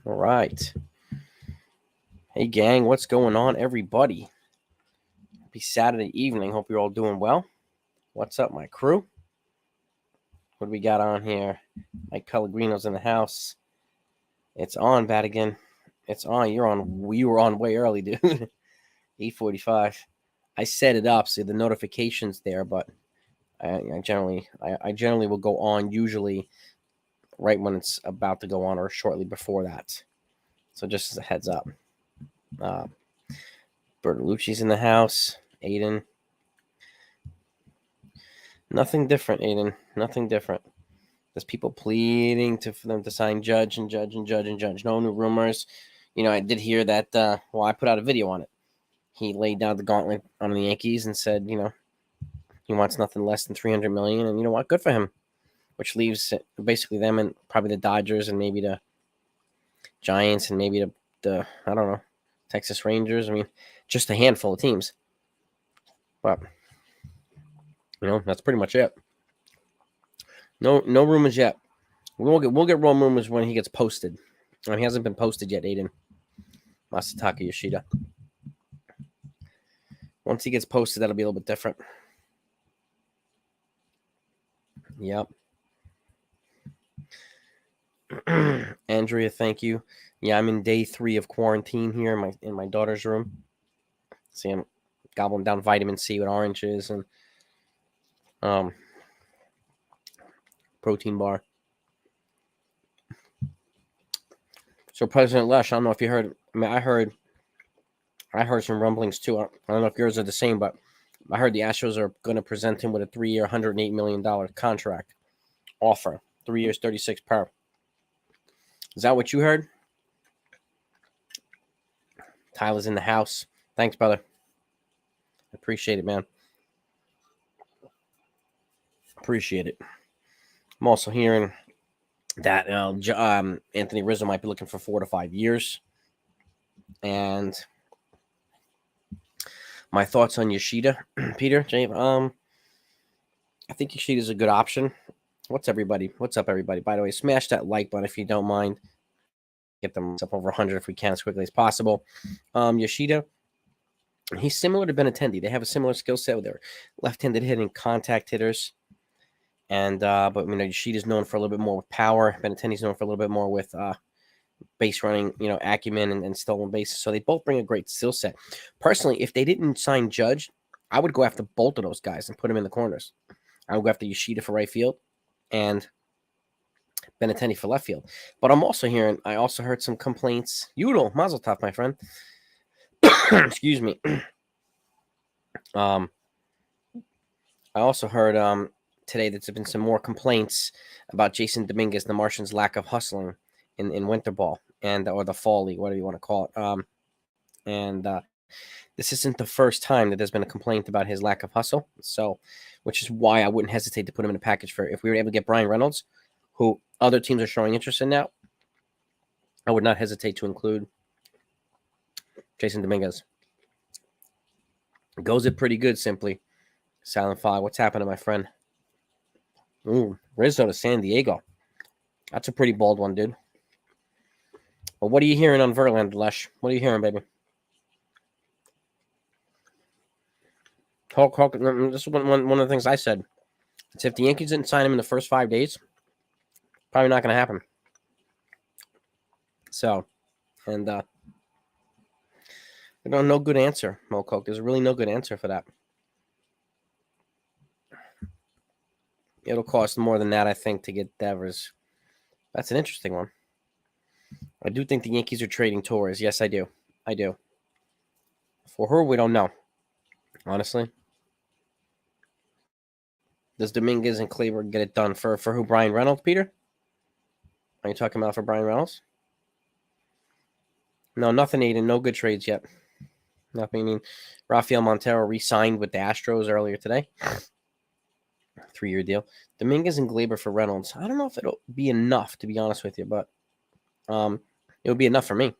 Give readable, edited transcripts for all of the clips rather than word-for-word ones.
All right. Hey, gang, what's going on, everybody? Happy Saturday evening. Hope you're all doing well. What's up, my crew? What do we got on here? Mike Pellegrino's in the house. It's on, Badigan. It's on. You're on. You were on way early, dude. 8:45. I set it up so the notifications there, but I generally will go on usually right when it's about to go on or shortly before that. So just as a heads up. Bertolucci's in the house. Aiden. Nothing different, Aiden. Nothing different. There's people pleading for them to sign Judge and Judge and Judge and Judge. No new rumors. I did hear that. I put out a video on it. He laid down the gauntlet on the Yankees and said, he wants nothing less than $300 million, and you know what? Good for him. Which leaves basically them and probably the Dodgers and maybe the Giants and maybe the I don't know, Texas Rangers. I mean, just a handful of teams. But that's pretty much it. No rumors yet. We'll get real rumors when he gets posted. He hasn't been posted yet, Aiden. Masataka Yoshida. Once he gets posted, that'll be a little bit different. Yep. Andrea, thank you. Yeah, I'm in day 3 of quarantine here in my daughter's room. See, I'm gobbling down vitamin C with oranges and protein bar. So President Lesh, I don't know if you heard. I mean, I heard some rumblings too. I don't know if yours are the same, but I heard the Astros are going to present him with a 3-year, $108 million contract offer. 3 years, 36 per. Is that what you heard? Tyler's in the house. Thanks, brother. Appreciate it, man. Appreciate it. I'm also hearing that Anthony Rizzo might be looking for 4 to 5 years. And my thoughts on Yoshida, Peter, James. I think Yoshida's a good option. What's up, everybody? By the way, smash that like button if you don't mind. Get them up over 100 if we can as quickly as possible. Yoshida, he's similar to Benintendi. They have a similar skill set with their left-handed hitting contact hitters. And but Yoshida's known for a little bit more with power. Benintendi's known for a little bit more with base running, acumen and stolen bases. So they both bring a great skill set. Personally, if they didn't sign Judge, I would go after both of those guys and put them in the corners. I would go after Yoshida for right field and Benintendi for left field. But I also heard some complaints. Yudel, Mazel Tov, my friend. Excuse me. I also heard today that there's been some more complaints about Jason Dominguez, the Martian's lack of hustling in winter ball or the fall league, whatever you want to call it. This isn't the first time that there's been a complaint about his lack of hustle. So, which is why I wouldn't hesitate to put him in a package for if we were able to get Brian Reynolds, who other teams are showing interest in now. I would not hesitate to include Jason Dominguez. Goes it pretty good, simply. Silent Fire. What's happening, my friend? Ooh, Rizzo to San Diego. That's a pretty bold one, dude. But what are you hearing on Verlander, Lesh? What are you hearing, baby? Hulk, this is one of the things I said. It's if the Yankees didn't sign him in the first 5 days, probably not going to happen. So, and no good answer, Mo Coke. There's really no good answer for that. It'll cost more than that, I think, to get Devers. That's an interesting one. I do think the Yankees are trading Torres. Yes, I do. For her, we don't know. Honestly. Does Dominguez and Kleber get it done for who? Brian Reynolds, Peter? Are you talking about for Brian Reynolds? No, nothing, Aiden. No good trades yet. Nothing. I mean, Rafael Montero re-signed with the Astros earlier today. 3-year deal. Dominguez and Glaber for Reynolds. I don't know if it'll be enough, to be honest with you, but it would be enough for me.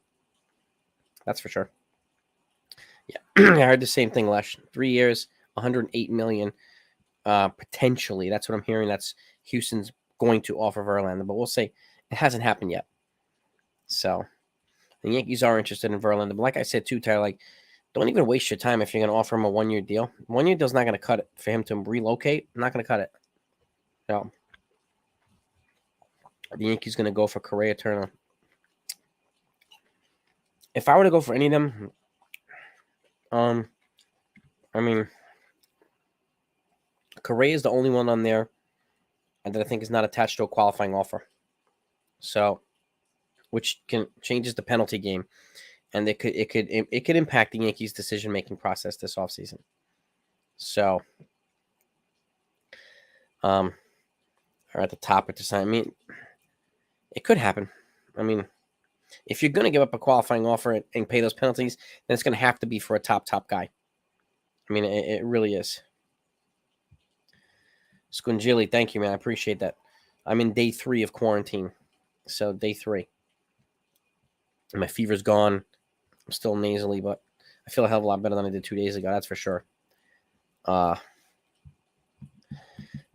That's for sure. Yeah, I heard the same thing, Lesh. 3 years, $108 million, potentially. That's what I'm hearing. That's Houston's going to offer Verlander, but we'll see. It hasn't happened yet. So the Yankees are interested in Verlander. But like I said too, Tyler, like don't even waste your time if you're going to offer him a 1-year deal. 1-year deal's not going to cut it for him to relocate. Not going to cut it. No. The Yankees going to go for Correa, Turner. If I were to go for any of them, I mean, Correa is the only one on there that I think is not attached to a qualifying offer. So, which changes the penalty game, and it could impact the Yankees' decision-making process this offseason. So, are at the top at the time. I mean, it could happen. I mean, if you're going to give up a qualifying offer and pay those penalties, then it's going to have to be for a top guy. I mean, it really is. Squingili, thank you, man. I appreciate that. I'm in day 3 of quarantine. So, day 3. My fever's gone. I'm still nasally, but I feel a hell of a lot better than I did 2 days ago. That's for sure.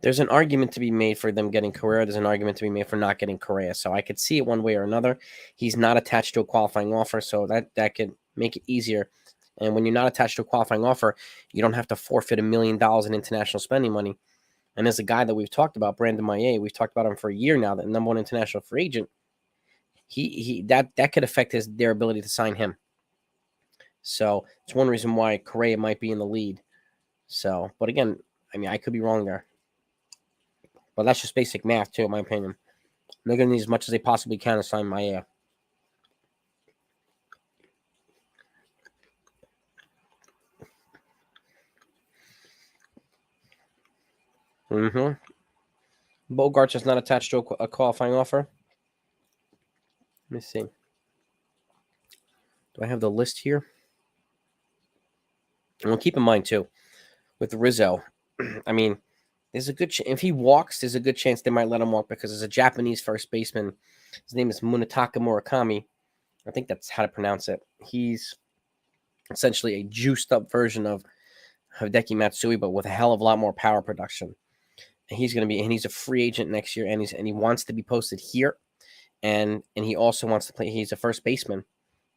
There's an argument to be made for them getting Correa. There's an argument to be made for not getting Correa. So I could see it one way or another. He's not attached to a qualifying offer, so that could make it easier. And when you're not attached to a qualifying offer, you don't have to forfeit $1 million in international spending money. And there's a guy that we've talked about, Brandon Maillet. We've talked about him for a year now, the number 1 international free agent. That could affect their ability to sign him. So it's one reason why Correa might be in the lead. So, but again, I mean, I could be wrong there. But that's just basic math, too, in my opinion. They're going to need as much as they possibly can to sign Maillet. Bogarts is not attached to a qualifying offer. Let me see. Do I have the list here? And we'll keep in mind, too, with Rizzo, I mean, there's a good if he walks, there's a good chance they might let him walk because there's a Japanese first baseman. His name is Munetaka Murakami. I think that's how to pronounce it. He's essentially a juiced-up version of Hideki Matsui, but with a hell of a lot more power production. And he's a free agent next year, and he wants to be posted here, and he also wants to play. He's a first baseman,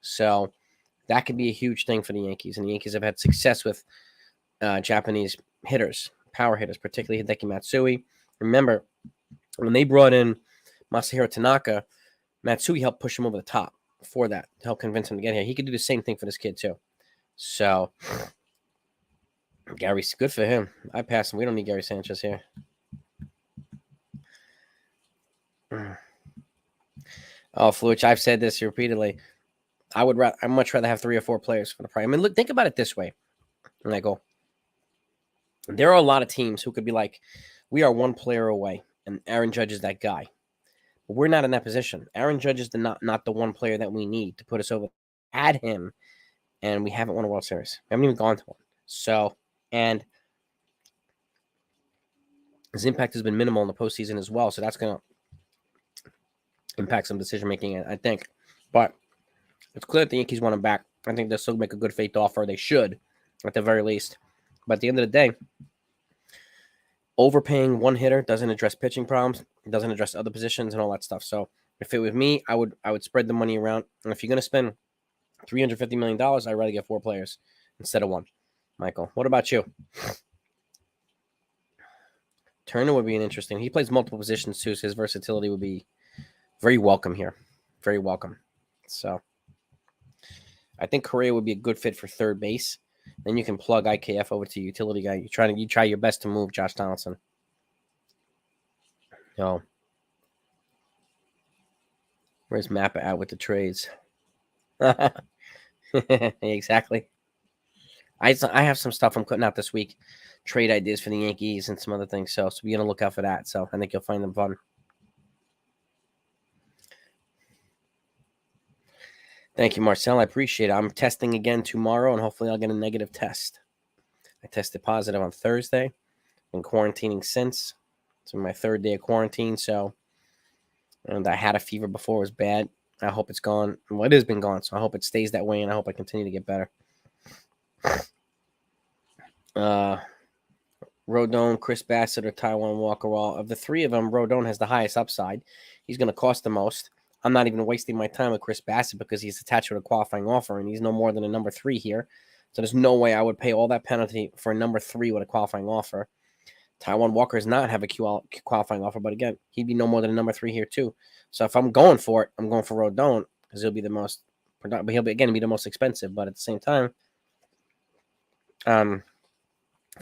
so that could be a huge thing for the Yankees. And the Yankees have had success with Japanese hitters, power hitters, particularly Hideki Matsui. Remember, when they brought in Masahiro Tanaka, Matsui helped push him over the top for that, to help convince him to get here. He could do the same thing for this kid, too. So, Gary's good for him. I pass him. We don't need Gary Sanchez here. Oh, Fluich, I've said this repeatedly. I'd much rather have 3 or 4 players for the price. I mean, look, think about it this way, Michael. There are a lot of teams who could be like, we are 1 player away, and Aaron Judge is that guy. But we're not in that position. Aaron Judge is not the 1 player that we need to put us over. Add him, and we haven't won a World Series. We haven't even gone to one. So, and his impact has been minimal in the postseason as well. So that's going to impact some decision making, I think. But it's clear that the Yankees want him back. I think they'll still make a good faith offer. They should, at the very least. But at the end of the day, overpaying 1 hitter doesn't address pitching problems. It doesn't address other positions and all that stuff. So if it was me, I would spread the money around. And if you're going to spend $350 million, I'd rather get 4 players instead of 1. Michael, what about you? Turner would be an interesting. He plays multiple positions too, so his versatility would be very welcome here. Very welcome. So I think Correa would be a good fit for third base. Then you can plug IKF over to utility guy. You try your best to move Josh Donaldson. No. Where's Mappa at with the trades? Exactly. I have some stuff I'm putting out this week. Trade ideas for the Yankees and some other things. So be on the lookout for that. So I think you'll find them fun. Thank you, Marcel. I appreciate it. I'm testing again tomorrow, and hopefully I'll get a negative test. I tested positive on Thursday. Been quarantining since. It's my 3rd day of quarantine. So, and I had a fever before. It was bad. I hope it's gone. Well, it has been gone, so I hope it stays that way, and I hope I continue to get better. Rodon, Chris Bassett, or Taiwan Walker. All of the 3 of them, Rodon has the highest upside. He's going to cost the most. I'm not even wasting my time with Chris Bassett because he's attached with a qualifying offer and he's no more than a number 3 here. So there's no way I would pay all that penalty for a number 3 with a qualifying offer. Taijuan Walker does not have a qualifying offer, but again, he'd be no more than a number 3 here too. So if I'm going for it, I'm going for Rodon because he'll be the most, but he'll be the most expensive. But at the same time, if I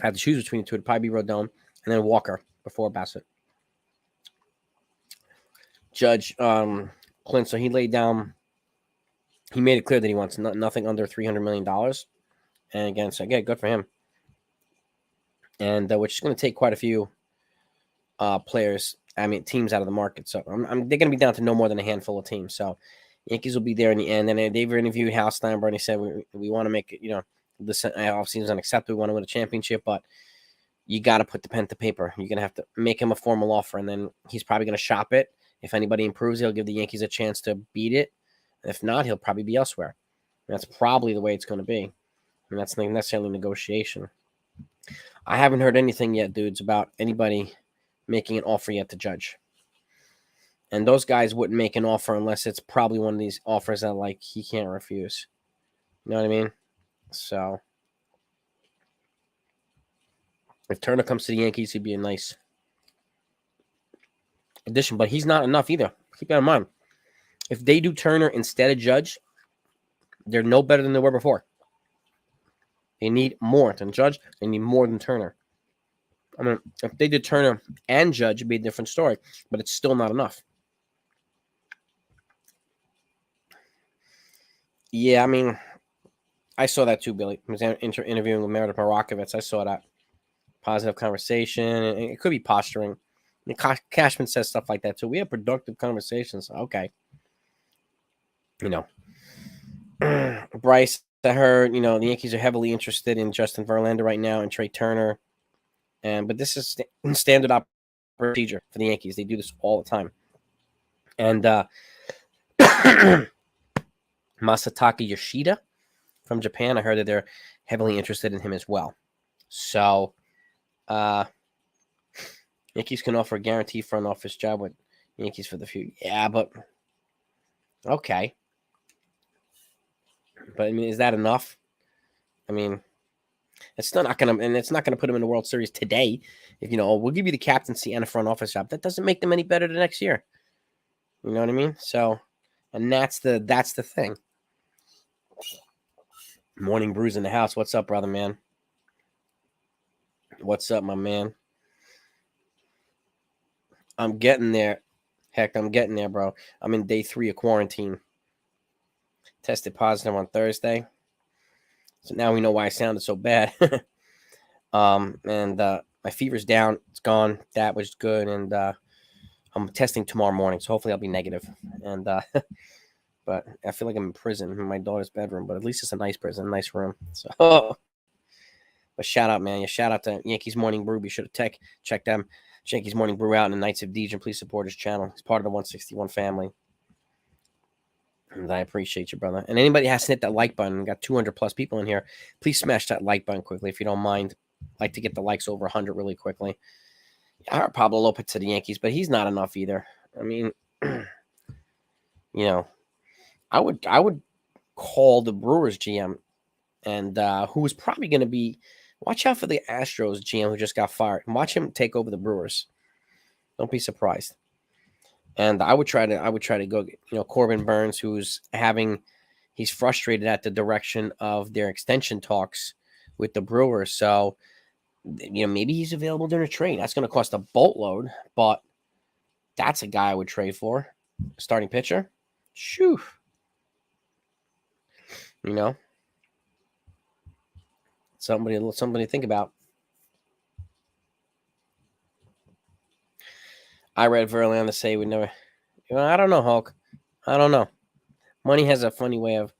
had to choose between the two, it'd probably be Rodon and then Walker before Bassett. Judge Clint, so he laid down. He made it clear that he wants nothing under $300 million. And again, so again, good for him. And which is going to take quite a few teams out of the market. So they're going to be down to no more than a handful of teams. So Yankees will be there in the end. And they've interviewed Hal Steinbrenner. He said, we want to make it, this offseason is unacceptable. We want to win a championship, but you got to put the pen to paper. You're going to have to make him a formal offer, and then he's probably going to shop it. If anybody improves, he'll give the Yankees a chance to beat it. If not, he'll probably be elsewhere. And that's probably the way it's going to be. And that's not necessarily negotiation. I haven't heard anything yet, dudes, about anybody making an offer yet to Judge. And those guys wouldn't make an offer unless it's probably one of these offers that, like, he can't refuse. You know what I mean? So, if Turner comes to the Yankees, he'd be a nice addition. But he's not enough either. Keep that in mind. If they do Turner instead of Judge, they're no better than they were before. They need more than Judge. They need more than Turner. I mean, if they did Turner and Judge, it'd be a different story. But it's still not enough. Yeah, I mean, I saw that too, Billy. I was interviewing with Meredith Marakovitz. I saw that. Positive conversation. And it could be posturing. Cashman says stuff like that too. We have productive conversations. Okay. Bryce, I heard, the Yankees are heavily interested in Justin Verlander right now and Trey Turner. But this is standard procedure for the Yankees. They do this all the time. And Masataka Yoshida from Japan, I heard that they're heavily interested in him as well. So, Yankees can offer a guaranteed front office job with Yankees for the future. Yeah, but okay. But I mean, is that enough? I mean, it's still not gonna, and it's not gonna put them in the World Series today. If we'll give you the captaincy and a front office job, that doesn't make them any better the next year. You know what I mean? So, and that's the thing. Morning Brews in the house. What's up, brother, man? What's up, my man? I'm getting there. Heck, I'm getting there, bro. I'm in day 3 of quarantine. Tested positive on Thursday. So now we know why I sounded so bad. And my fever's down. It's gone. That was good. And I'm testing tomorrow morning. So hopefully I'll be negative. And but I feel like I'm in prison in my daughter's bedroom. But at least it's a nice prison, a nice room. So, but shout out, man. Shout out to Yankees Morning Brew. Be sure to check them. Yankees Morning Brew out in the Knights of Dejan. Please support his channel. He's part of the 161 family. And I appreciate you, brother. And anybody has to hit that like button. We got 200 plus people in here. Please smash that like button quickly if you don't mind. I'd like to get the likes over 100 really quickly. I heard Pablo Lopez to the Yankees, but he's not enough either. I mean, I would call the Brewers GM, and who is probably going to be. Watch out for the Astros GM who just got fired. Watch him take over the Brewers. Don't be surprised. And I would try to go get, Corbin Burns, he's frustrated at the direction of their extension talks with the Brewers. So, maybe he's available during a trade. That's going to cost a boatload, but that's a guy I would trade for. Starting pitcher. Shoo. Somebody to think about. I read Verlander say we never. I don't know, Hulk. I don't know. Money has a funny way of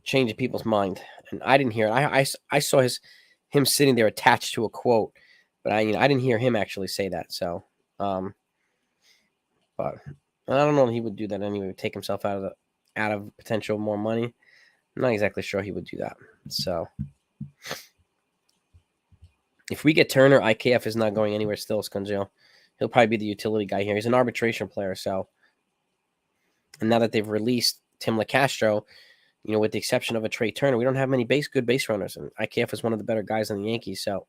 changing people's mind, and I didn't hear it. I saw him sitting there attached to a quote, but I didn't hear him actually say that. So, but I don't know if he would do that anyway. Take himself out of potential more money. I'm not exactly sure he would do that. So, if we get Turner, IKF is not going anywhere still, Scunzio. He'll probably be the utility guy here. He's an arbitration player, so And now that they've released Tim LeCastro, with the exception of a Trey Turner, we don't have many good base runners. And IKF is one of the better guys in the Yankees. So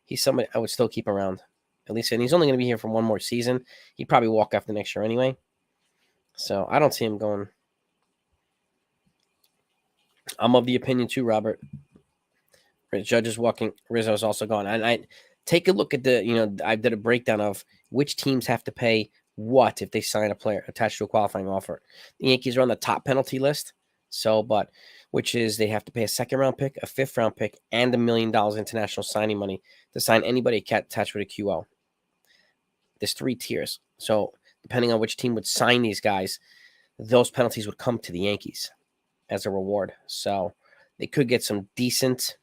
he's somebody I would still keep around. At least, and he's only going to be here for one more season. He'd probably walk after next year anyway. So I don't see him going. I'm of the opinion too, Robert. Judge is walking. Rizzo's also gone. And I take a look at I did a breakdown of which teams have to pay what if they sign a player attached to a qualifying offer. The Yankees are on the top penalty list. Which is they have to pay a second-round pick, a fifth-round pick, and $1 million international signing money to sign anybody attached with a QO. There's 3 tiers. So depending on which team would sign these guys, those penalties would come to the Yankees as a reward. So they could get some decent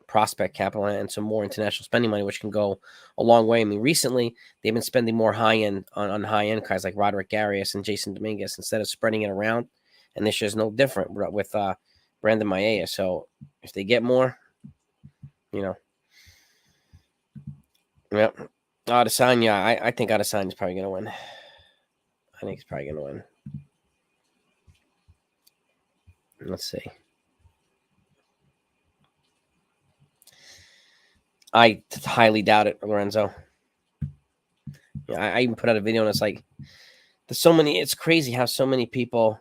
prospect capital and some more international spending money, which can go a long way. I mean, recently they've been spending more high-end on high-end guys like Roderick Arias and Jason Dominguez instead of spreading it around. And this year's no different with Brandon Maia. So if they get more, Yep. Adesanya, I think Adesanya is probably going to win. I think he's probably going to win. Let's see. I highly doubt it, Lorenzo. I even put out a video and it's like, it's crazy how so many people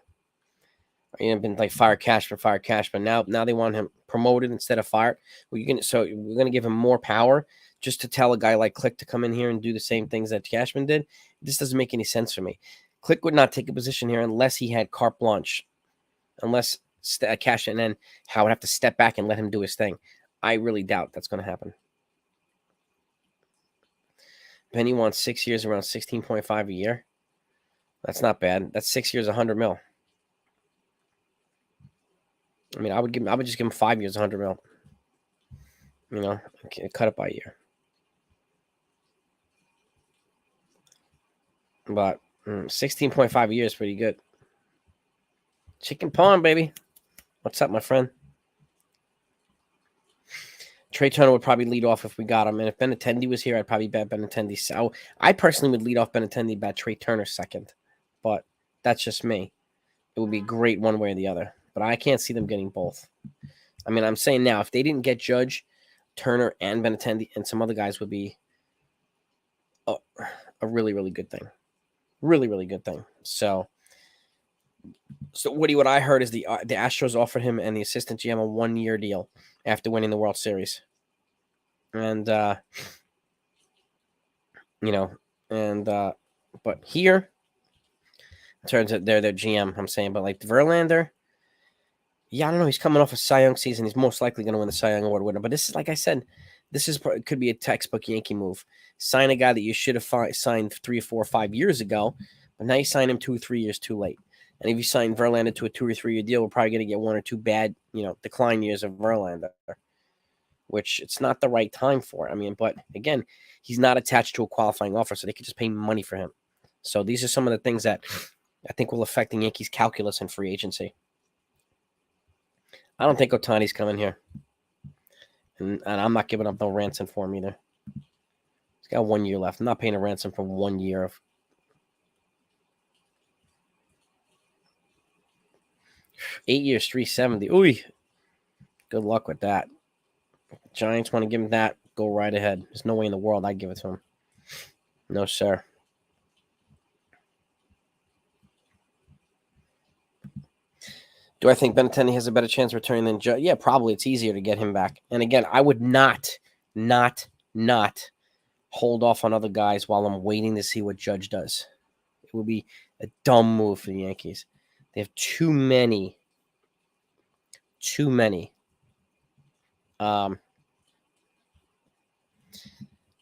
been like fire cash, but now they want him promoted instead of fired. We're gonna give him more power just to tell a guy like Click to come in here and do the same things that Cashman did. This doesn't make any sense for me. Click would not take a position here unless he had carte blanche, unless Cash and then Howe would have to step back and let him do his thing. I really doubt that's going to happen. Penny wants 6 years, around 16.5 a year. That's not bad. That's 6 years, 100 mil. I mean, I would just give him 5 years, 100 mil. Cut it by a year. But 16.5 a year is pretty good. Chicken pawn, baby. What's up, my friend? Trey Turner would probably lead off if we got him. And if Benintendi was here, I'd probably bet Benintendi. So I personally would lead off Benintendi, bet Trey Turner second. But that's just me. It would be great one way or the other. But I can't see them getting both. I mean, I'm saying now, if they didn't get Judge, Turner, and Benintendi, and some other guys would be a really, really good thing. Really, really good thing. So Woody, what I heard is the Astros offered him and the assistant GM a 1-year deal after winning the World Series. And, but here, in terms of they're their GM, I'm saying, but like Verlander, I don't know. He's coming off a Cy Young season. He's most likely going to win the Cy Young Award winner. But this is, like I said, could be a textbook Yankee move. Sign a guy that you should have signed 3 or 4 or 5 years ago, but now you sign him 2 or 3 years too late. And if you sign Verlander to a 2 or 3 year deal, we're probably going to get 1 or 2 bad, decline years of Verlander, which it's not the right time for. I mean, but again, he's not attached to a qualifying offer, so they could just pay money for him. So these are some of the things that I think will affect the Yankees' calculus in free agency. I don't think Ohtani's coming here. And I'm not giving up no ransom for him either. He's got 1 year left. I'm not paying a ransom for 1 year of 8 years, 370. Ooh, good luck with that. Giants want to give him that. Go right ahead. There's no way in the world I'd give it to him. No, sir. Do I think Benintendi has a better chance of returning than Judge? Yeah, probably. It's easier to get him back. And again, I would not hold off on other guys while I'm waiting to see what Judge does. It would be a dumb move for the Yankees. They have too many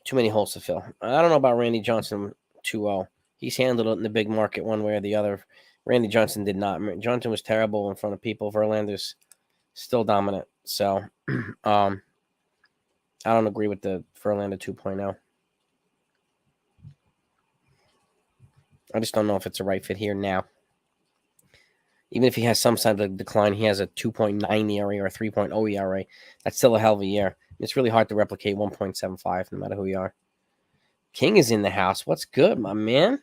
holes to fill. I don't know about Randy Johnson 2-0. He's handled it in the big market one way or the other. Randy Johnson did not. Johnson was terrible in front of people. Verlander's still dominant. So I don't agree with the Verlander 2.0. I just don't know if it's a right fit here now. Even if he has some side of decline, he has a 2.9 ERA or a 3.0 ERA. That's still a hell of a year. It's really hard to replicate 1.75 no matter who you are. King is in the house. What's good, my man?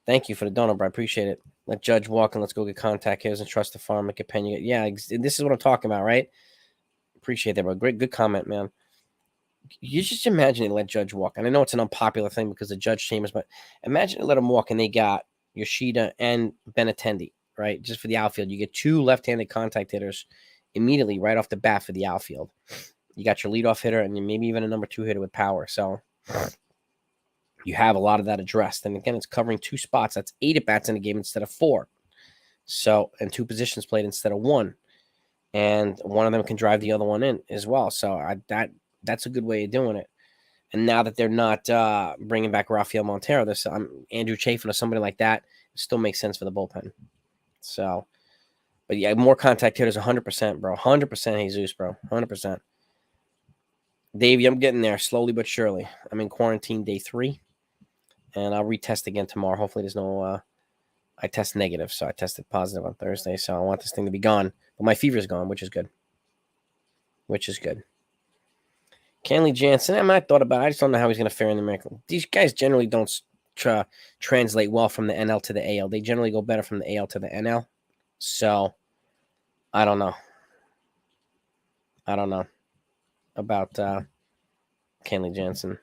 Thank you for the donor, bro. I appreciate it. Let Judge walk and let's go get contact hitters and trust the farm. Make a penny. Yeah, this is what I'm talking about, right? Appreciate that, bro. Great, good comment, man. You just imagine they let Judge walk. And I know it's an unpopular thing because the Judge chambers, but imagine they let him walk and they got Yoshida and Benintendi, right? Just for the outfield. You get two left-handed contact hitters immediately right off the bat for the outfield. You got your leadoff hitter and maybe even a number 2 hitter with power. So you have a lot of that addressed. And again, it's covering 2 spots. That's 8 at-bats in a game instead of 4. So, and 2 positions played instead of 1. And one of them can drive the other one in as well. So that's a good way of doing it. And now that they're not bringing back Rafael Montero, this Andrew Chafin or somebody like that, it still makes sense for the bullpen. So, but yeah, more contact hitters, 100%, bro. 100% Jesus, bro. 100%. Davey, I'm getting there slowly but surely. I'm in quarantine day 3, and I'll retest again tomorrow. Hopefully there's no I test negative, so I tested positive on Thursday, so I want this thing to be gone. But my fever's gone, which is good. Kenley Jansen, I might have thought about it. I just don't know how he's going to fare in the American. These guys generally don't translate well from the NL to the AL. They generally go better from the AL to the NL. So, I don't know about Kenley Jansen.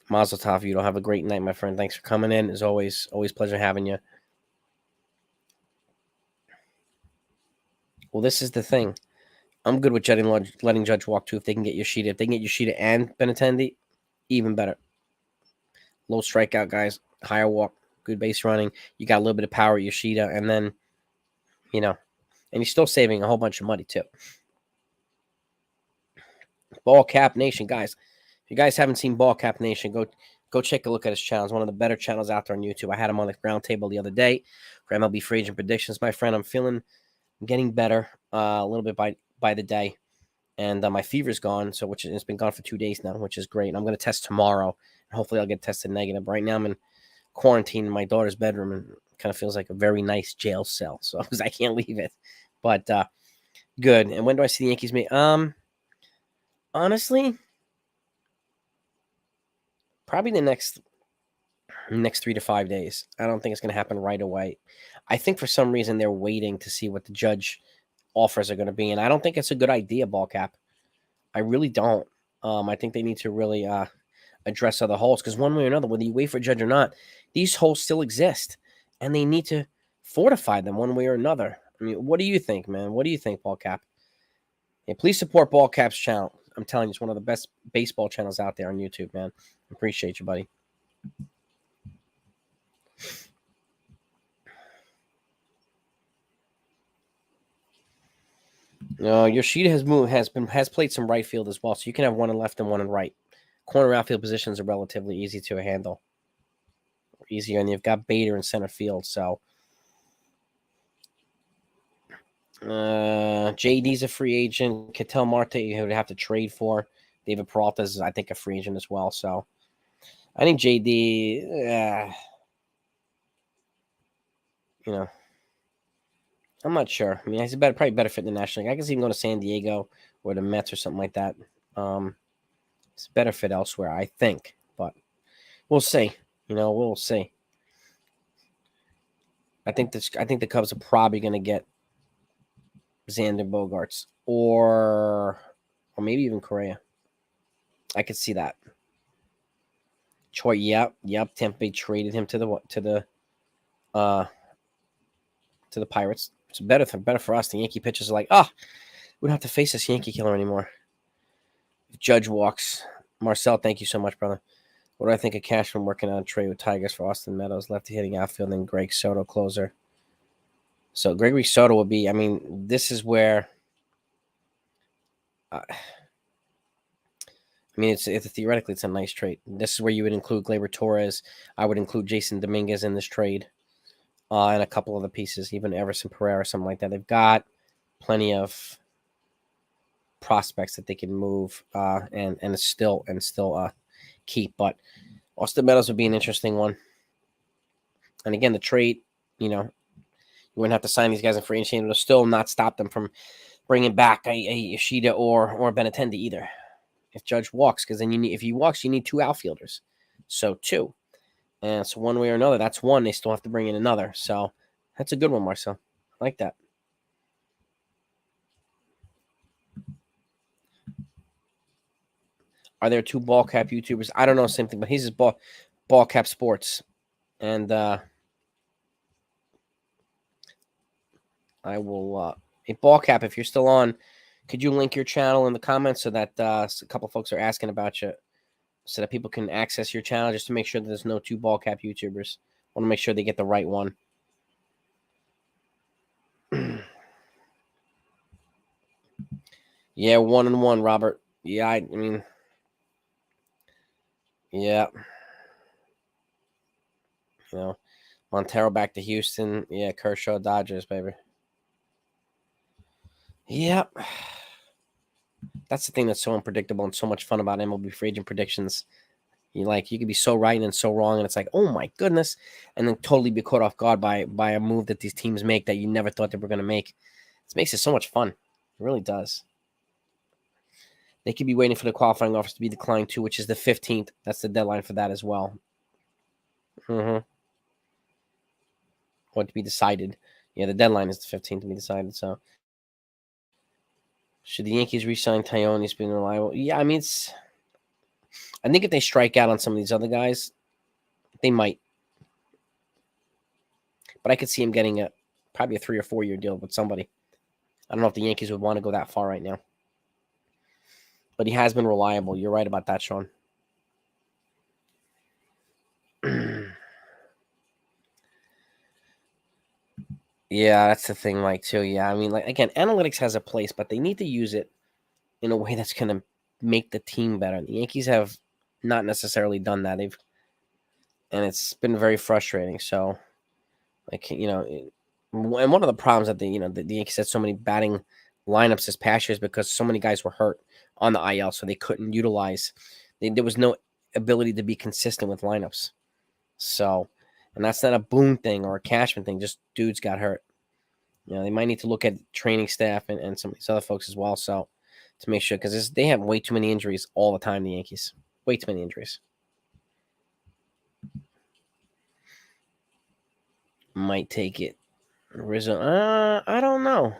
Mazel tov, you don't have a great night, my friend. Thanks for coming in. As always pleasure having you. Well, this is the thing. I'm good with letting Judge walk too if they can get Yoshida. If they can get Yoshida and Benintendi, even better. Low strikeout guys, higher walk, good base running. You got a little bit of power at Yoshida, and then, and you're still saving a whole bunch of money too. Ball Cap Nation, guys. If you guys haven't seen Ball Cap Nation, go take a look at his channel. It's one of the better channels out there on YouTube. I had him on the round table the other day for MLB free agent predictions. My friend, I'm getting better a little bit by the day. And my fever's gone, it's been gone for 2 days now, which is great. And I'm going to test tomorrow, and hopefully I'll get tested negative. Right now I'm in quarantine in my daughter's bedroom, and it kind of feels like a very nice jail cell, so because I can't leave it. But good. And when do I see the Yankees meet? Honestly, probably the next 3 to 5 days. I don't think it's going to happen right away. I think for some reason they're waiting to see what the Judge offers are going to be, and I don't think it's a good idea, Ball Cap. I really don't. I think they need to really address other holes, because one way or another, whether you wait for a Judge or not, these holes still exist, and they need to fortify them one way or another. I mean, what do you think, man? What do you think, Ball Cap? Yeah, please support Ball Cap's channel. I'm telling you, it's one of the best baseball channels out there on YouTube, man. Appreciate you, buddy. Yoshida has played some right field as well, so you can have one in left and one in right. Corner outfield positions are relatively easy to handle, easier, and you've got Bader in center field. So JD's a free agent. Ketel Marte you would have to trade for. David Peralta is, I think, a free agent as well. So I think JD, I'm not sure. I mean, he's probably better fit in the National League. I can see him going to San Diego or the Mets or something like that. It's better fit elsewhere, I think. But we'll see. We'll see. I think the Cubs are probably going to get Xander Bogaerts or maybe even Correa. I could see that. Troy, yep. Tampa Bay traded him to the Pirates. It's better for us. The Yankee pitchers are like, we don't have to face this Yankee killer anymore. If Judge walks, Marcel, thank you so much, brother. What do I think of Cashman working on a trade with Tigers for Austin Meadows, lefty hitting outfield, and Greg Soto closer? So Gregory Soto would be. I mean, this is where. It's theoretically it's a nice trade. This is where you would include Gleyber Torres. I would include Jason Dominguez in this trade. And a couple other pieces, even Everson Pereira, something like that. They've got plenty of prospects that they can move and still keep. But Austin Meadows would be an interesting one. And again, the trade, you wouldn't have to sign these guys in free agency. It'll still not stop them from bringing back a Yoshida or Benintendi either. If Judge walks, because then if he walks, you need 2 outfielders. So 2. And so one way or another, that's one. They still have to bring in another. So that's a good one, Marcel. I like that. Are there two ball cap YouTubers? I don't know, same thing, but he's just ball cap sports. And I will a ball cap, if you're still on, could you link your channel in the comments so that a couple folks are asking about you, so that people can access your channel, just to make sure that there's no two ball cap YouTubers. I want to make sure they get the right one. Yeah, 1-1, Robert. Yeah, I mean, yeah. You know, Montero back to Houston. Yeah, Kershaw, Dodgers, baby. Yep. That's the thing that's so unpredictable and so much fun about MLB free agent predictions. You could be so right and so wrong, and it's like, oh my goodness, and then totally be caught off guard by a move that these teams make that you never thought they were going to make. It makes it so much fun. It really does. They could be waiting for the qualifying offers to be declined too, which is the 15th. That's the deadline for that as well. Mm-hmm. Or to be decided. Yeah, the deadline is the 15th to be decided. So, should the Yankees re-sign Tyone? He's been reliable. Yeah, I mean, I think if they strike out on some of these other guys, they might. But I could see him getting probably a 3 or 4 year deal with somebody. I don't know if the Yankees would want to go that far right now. But he has been reliable. You're right about that, Sean. Yeah, that's the thing, Mike, too. Yeah, I mean, like, again, analytics has a place, but they need to use it in a way that's going to make the team better. The Yankees have not necessarily done that. And it's been very frustrating. So, like, and one of the problems that the Yankees had so many batting lineups this past year is because so many guys were hurt on the IL, so they couldn't utilize. There was no ability to be consistent with lineups. So, and that's not a Boone thing or a Cashman thing. Just dudes got hurt. They might need to look at training staff and some of these other folks as well. So, to make sure, because they have way too many injuries all the time. The Yankees, way too many injuries. Might take it. Rizzo, I don't know.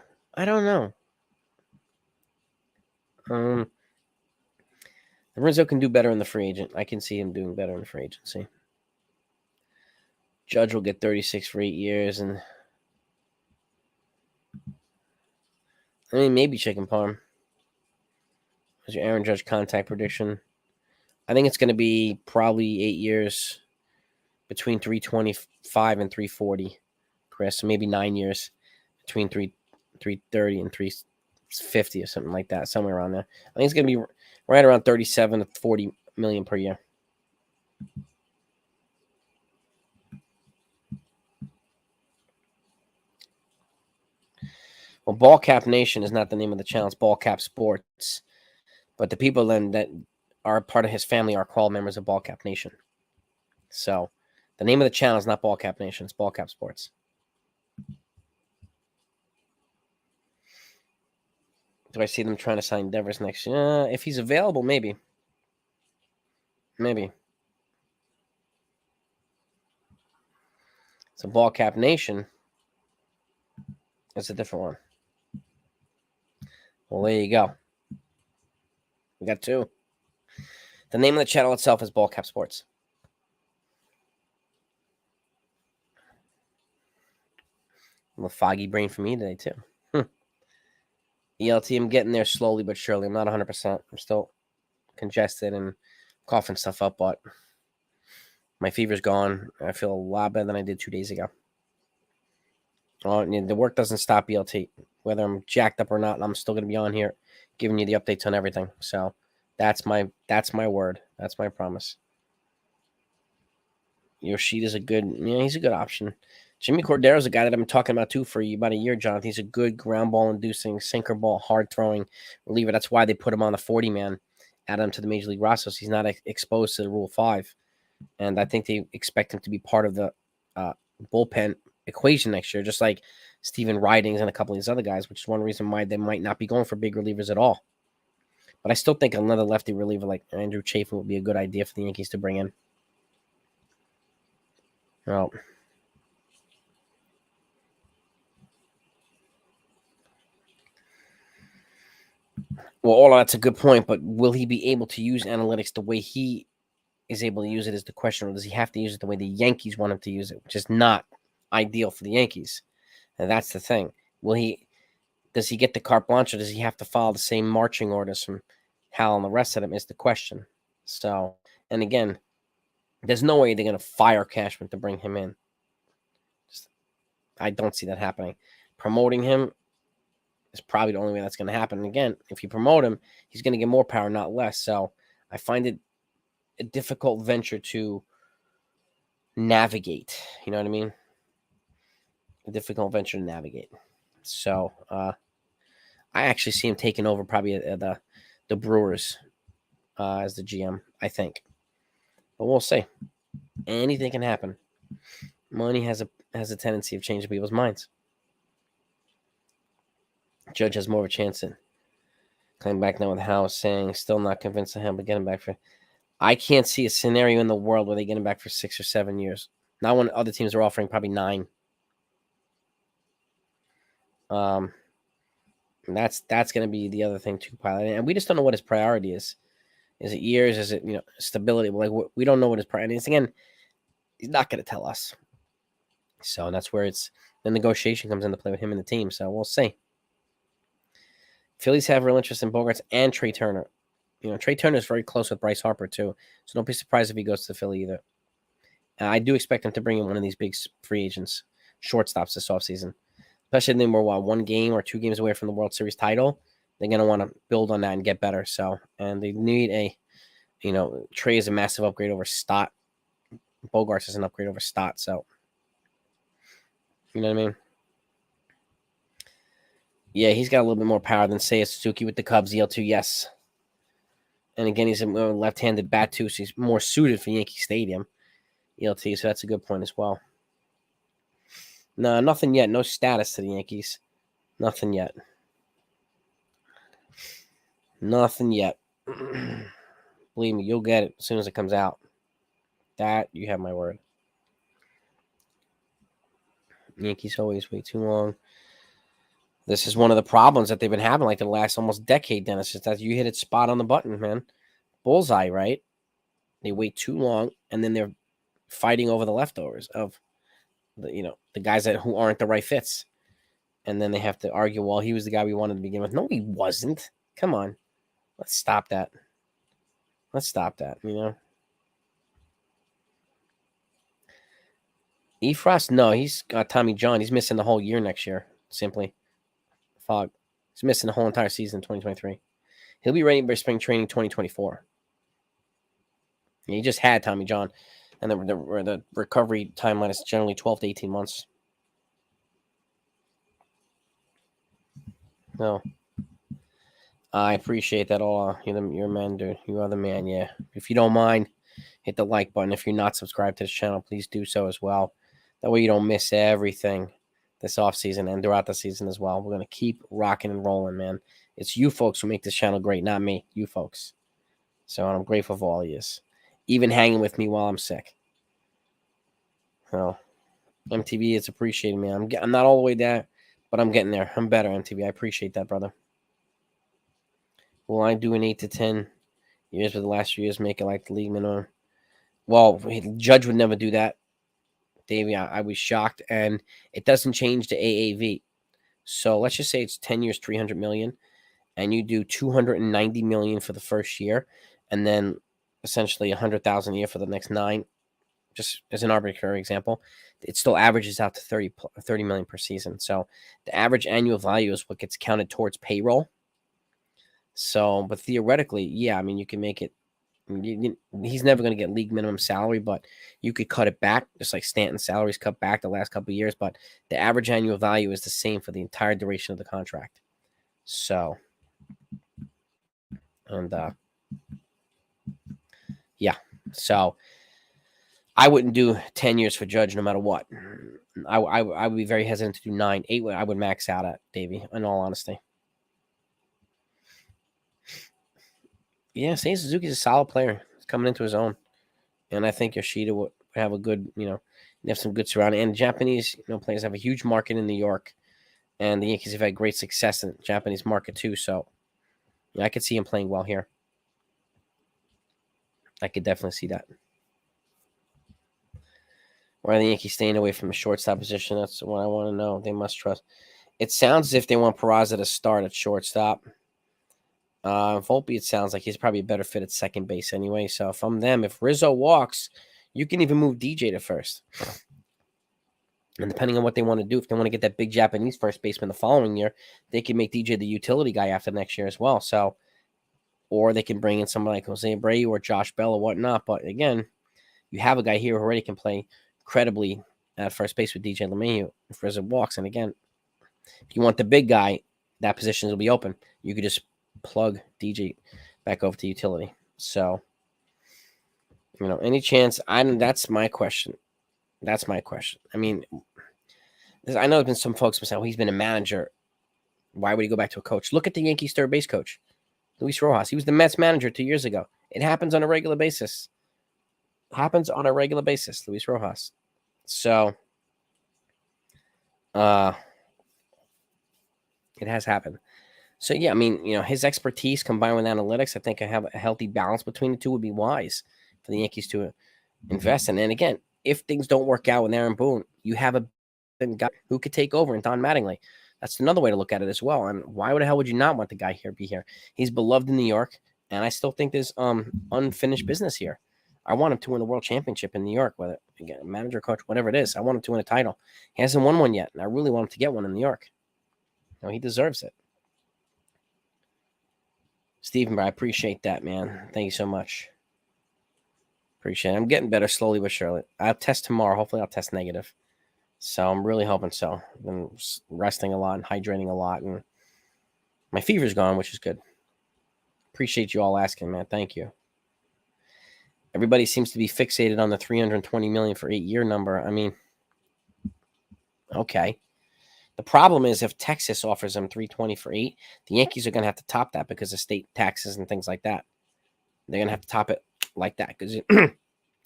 Rizzo can do better in the free agent. I can see him doing better in the free agency. Judge will get 36 for 8 years, and I mean maybe Chicken Parm. What's your Aaron Judge contact prediction? I think it's going to be probably 8 years, between 325 and 340, Chris. So maybe 9 years, between 330 and 350 or something like that, somewhere around there. I think it's going to be right around 37 to 40 million per year. Well, Ball Cap Nation is not the name of the channel. It's Ball Cap Sports. But the people then that are part of his family are called members of Ball Cap Nation. So the name of the channel is not Ball Cap Nation. It's Ball Cap Sports. Do I see them trying to sign Devers next year? If he's available, maybe. Maybe. So Ball Cap Nation is a different one. Well, there you go. We got two. The name of the channel itself is Ball Cap Sports. A little foggy brain for me today, too. ELT, I'm getting there slowly but surely. I'm not 100%. I'm still congested and coughing stuff up, but my fever's gone. I feel a lot better than I did 2 days ago. Oh, the work doesn't stop, ELT. Whether I'm jacked up or not, I'm still going to be on here giving you the updates on everything. So that's my word. That's my promise. Yoshida's he's a good option. Jimmy Cordero's a guy that I've been talking about too for about a year, Jonathan. He's a good ground ball inducing, sinker ball, hard throwing reliever. That's why they put him on the 40 man, add him to the Major League roster. So he's not exposed to the Rule 5. And I think they expect him to be part of the bullpen equation next year, just like Steven Ridings and a couple of these other guys, which is one reason why they might not be going for big relievers at all. But I still think another lefty reliever like Andrew Chafin would be a good idea for the Yankees to bring in. Well, all of that's a good point, but will he be able to use analytics the way he is able to use it is the question, or does he have to use it the way the Yankees want him to use it, which is not ideal for the Yankees. And that's the thing. Does he get the carte blanche, or does he have to follow the same marching orders from Hal and the rest of them is the question. So, and again, there's no way they're going to fire Cashman to bring him in. I don't see that happening. Promoting him is probably the only way that's going to happen. And again, if you promote him, he's going to get more power, not less. So I find it a difficult venture to navigate. You know what I mean? A difficult venture to navigate. So I actually see him taking over probably the Brewers as the GM, I think. But we'll see. Anything can happen. Money has a tendency of changing people's minds. Judge has more of a chance at coming back now with House saying still not convinced of him, but getting back for. I can't see a scenario in the world where they get him back for 6 or 7 years. Not when other teams are offering probably 9. That's going to be the other thing too, pilot. And we just don't know what his priority is. Is it years? Is it stability? Like we don't know what his priority is. Again, he's not going to tell us. So that's where the negotiation comes into play with him and the team. So we'll see. Phillies have real interest in Bogarts and Trey Turner. Trey Turner is very close with Bryce Harper too. So don't be surprised if he goes to Philly either. I do expect him to bring in one of these big free agents, shortstops this offseason. Especially if they were 1 game or 2 games away from the World Series title. They're going to want to build on that and get better. So, and they need Trey is a massive upgrade over Stott. Bogarts is an upgrade over Stott. So, you know what I mean? Yeah, he's got a little bit more power than Seiya Suzuki with the Cubs. EL2, yes. And again, he's a left-handed bat too, so he's more suited for Yankee Stadium. ELT, so that's a good point as well. No, nothing yet. No status to the Yankees. Nothing yet. Nothing yet. Believe me, you'll get it as soon as it comes out. That, you have my word. Yankees always wait too long. This is one of the problems that they've been having like the last almost decade, Dennis, is that you hit it spot on the button, man. Bullseye, right? They wait too long, and then they're fighting over the leftovers of the guys who aren't the right fits. And then they have to argue, well, he was the guy we wanted to begin with. No, he wasn't. Come on. Let's stop that. Efrost, no, he's got Tommy John. He's missing the whole year next year, simply. Fog. He's missing the whole entire season in 2023. He'll be ready for spring training 2024. He just had Tommy John. And the recovery timeline is generally 12 to 18 months. No. I appreciate that all. You're a man, dude. You are the man, yeah. If you don't mind, hit the like button. If you're not subscribed to this channel, please do so as well. That way you don't miss everything this offseason and throughout the season as well. We're going to keep rocking and rolling, man. It's you folks who make this channel great, not me. You folks. So I'm grateful for all of you. Even hanging with me while I'm sick. Well, MTV is appreciating me. I'm not all the way there, but I'm getting there. I'm better, MTV. I appreciate that, brother. Will I do an 8 to 10 years for the last few years, make it like the league minimum? Well, Judge would never do that. Davey, I was shocked. And it doesn't change the AAV. So let's just say it's 10 years, $300 million, and you do $290 million for the first year, and then essentially $100,000 a year for the next 9. Just as an arbitrary example, it still averages out to 30 million per season. So the average annual value is what gets counted towards payroll. So, but theoretically, yeah, I mean, you can make it. He's never going to get league minimum salary, but you could cut it back, just like Stanton's salaries cut back the last couple of years. But the average annual value is the same for the entire duration of the contract. So, and yeah, so I wouldn't do 10 years for Judge no matter what. I would be very hesitant to do 9. 8, I would max out at, Davey, in all honesty. Yeah, Suzuki's a solid player. He's coming into his own. And I think Yoshida would have a good, They have some good surrounding, and Japanese players have a huge market in New York, and the Yankees have had great success in the Japanese market too. So I could see him playing well here. I could definitely see that. Why are the Yankees staying away from the shortstop position? That's what I want to know. They must trust. It sounds as if they want Peraza to start at shortstop. Volpe, it sounds like he's probably a better fit at second base anyway. So if I'm them, if Rizzo walks, you can even move DJ to first. And depending on what they want to do, if they want to get that big Japanese first baseman the following year, they can make DJ the utility guy after next year as well. So, or they can bring in somebody like Jose Abreu or Josh Bell or whatnot. But again, you have a guy here who already can play credibly at first base with DJ LeMahieu if Rizzo walks. And again, if you want the big guy, that position will be open. You could just plug DJ back over to utility. So, any chance? That's my question. That's my question. I mean, I know there's been some folks who say, he's been a manager. Why would he go back to a coach? Look at the Yankees third base coach, Luis Rojas. He was the Mets manager 2 years ago. It happens on a regular basis. Luis Rojas. So, it has happened. So, yeah, I mean, his expertise combined with analytics, I think I have a healthy balance between the two would be wise for the Yankees to invest in. And again, if things don't work out with Aaron Boone, you have a guy who could take over in Don Mattingly. That's another way to look at it as well. And why the hell would you not want the guy here be here? He's beloved in New York, and I still think there's unfinished business here. I want him to win a world championship in New York, whether again manager, coach, whatever it is. I want him to win a title. He hasn't won one yet, and I really want him to get one in New York. He deserves it. Stephen, I appreciate that, man. Thank you so much. Appreciate it. I'm getting better slowly but surely. I'll test tomorrow. Hopefully I'll test negative. So I'm really hoping so. I've been resting a lot and hydrating a lot, and my fever's gone, which is good. Appreciate you all asking, man. Thank you. Everybody seems to be fixated on the $320 million for 8-year number. I mean, okay. The problem is if Texas offers them $320 for 8, the Yankees are going to have to top that because of state taxes and things like that. They're going to have to top it like that because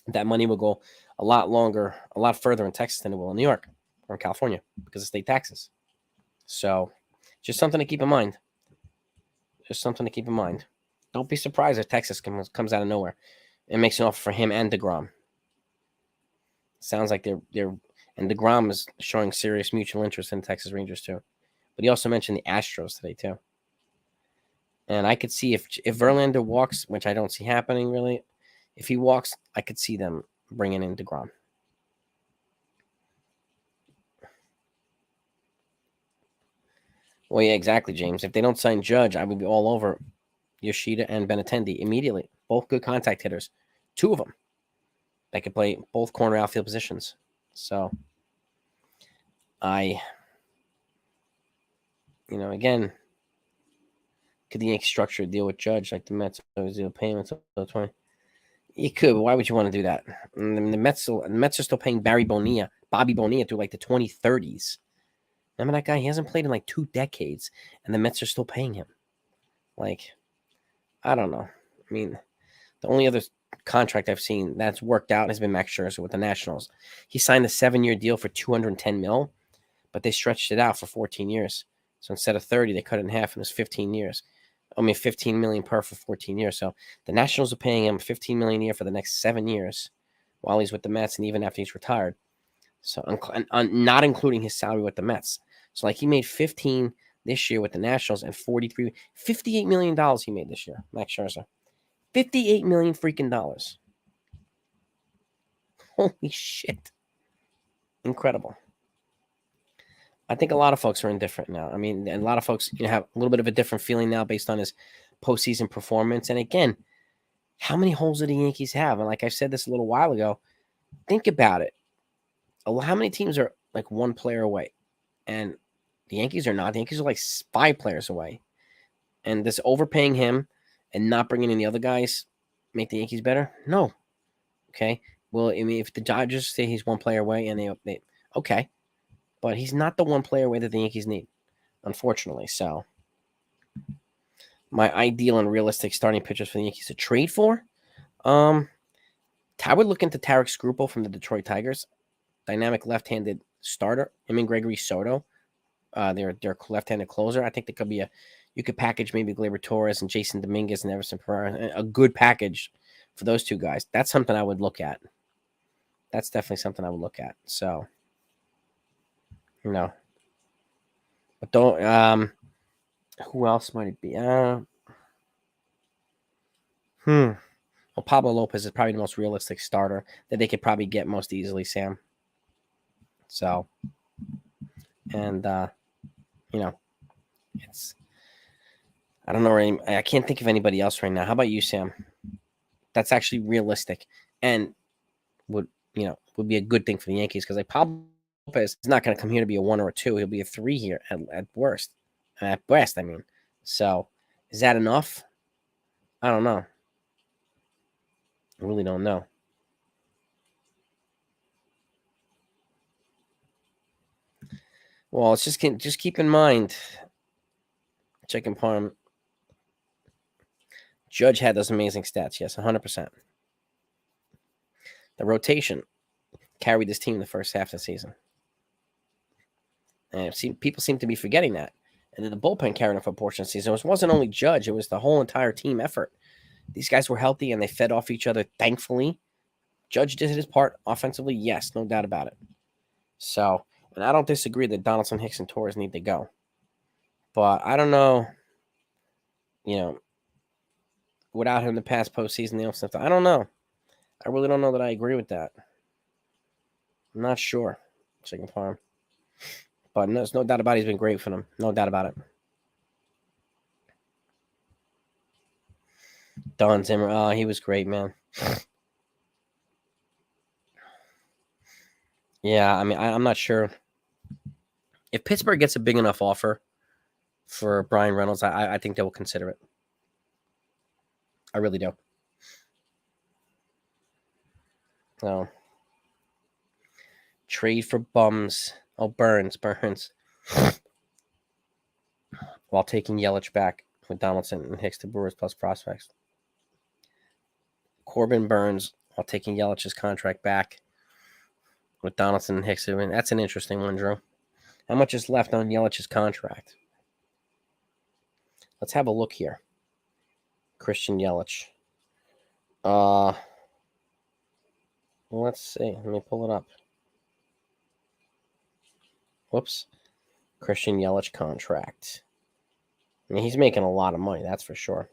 that money will go a lot further in Texas than it will in New York or in California because of state taxes. So just something to keep in mind. Don't be surprised if Texas comes out of nowhere and makes an offer for him and DeGrom. Sounds like they're and DeGrom is showing serious mutual interest in Texas Rangers too. But he also mentioned the Astros today too. And I could see if Verlander walks, which I don't see happening really, if he walks, I could see them bringing in DeGrom. Well, yeah, exactly, James. If they don't sign Judge, I would be all over Yoshida and Benintendi immediately. Both good contact hitters. 2 of them that could play both corner outfield positions. So, again, could the Yankees structure a deal with Judge like the Mets always do, payments until 20? You could, but why would you want to do that? And the Mets are still paying Bobby Bonilla through like the 2030s. Remember that guy? He hasn't played in like 2 decades, and the Mets are still paying him. Like, I don't know. I mean, the only other contract I've seen that's worked out has been Max Scherzer with the Nationals. He signed a 7-year deal for $210 million, but they stretched it out for 14 years. So instead of 30, they cut it in half, and it was 15 years. I mean, $15 million per for 14 years. So the Nationals are paying him $15 million a year for the next 7 years while he's with the Mets and even after he's retired. So not including his salary with the Mets. So like he made 15 this year with the Nationals and $58 million he made this year, Max Scherzer. $58 million freaking dollars. Holy shit. Incredible. I think a lot of folks are indifferent now. I mean, and a lot of folks have a little bit of a different feeling now based on his postseason performance. And again, how many holes do the Yankees have? And like I said this a little while ago, think about it. How many teams are like 1 player away? And the Yankees are not. The Yankees are like 5 players away. And this overpaying him and not bringing in the other guys make the Yankees better? No. Okay. Well, I mean, if the Dodgers say he's 1 player away and they okay. But he's not the 1 player away that the Yankees need, unfortunately. So my ideal and realistic starting pitchers for the Yankees to trade for, I would look into Tarek Skrupa from the Detroit Tigers. dynamic left-handed starter. Him and Gregory Soto, their left-handed closer. I think there could be you could package maybe Gleyber Torres and Jason Dominguez and Everson Pereira, a good package for those two guys. That's something I would look at. That's definitely something I would look at. So, but don't. Who else might it be? Well, Pablo Lopez is probably the most realistic starter that they could probably get most easily, Sam. So, and it's I don't know. I can't think of anybody else right now. How about you, Sam? That's actually realistic and would be a good thing for the Yankees because Pablo Lopez is not going to come here to be a 1 or a 2. He'll be a 3 here at worst. At best, I mean. So, is that enough? I don't know. I really don't know. Well, it's just keep in mind. Checking Parm. Judge had those amazing stats. Yes, 100%. The rotation carried this team the first half of the season. And people seem to be forgetting that. And then the bullpen carried them for a portion of the season. It wasn't only Judge. It was the whole entire team effort. These guys were healthy and they fed off each other, thankfully. Judge did his part offensively. Yes, no doubt about it. So, and I don't disagree that Donaldson, Hicks, and Torres need to go. But I don't know, without him the past postseason, I don't know. I really don't know that I agree with that. I'm not sure. Chicken Farm. But there's no doubt about it. He's been great for them. No doubt about it. Don Zimmer. He was great, man. Yeah, I mean, I'm not sure. If Pittsburgh gets a big enough offer for Brian Reynolds, I think they will consider it. I really do. No. Trade for bums. Oh, Burns. While taking Yelich back with Donaldson and Hicks to Brewers plus prospects. Corbin Burns while taking Yelich's contract back with Donaldson and Hicks. I mean, that's an interesting one, Drew. How much is left on Yelich's contract? Let's have a look here. Christian Yelich. Let's see. Let me pull it up. Whoops. Christian Yelich contract. I mean, he's making a lot of money, that's for sure.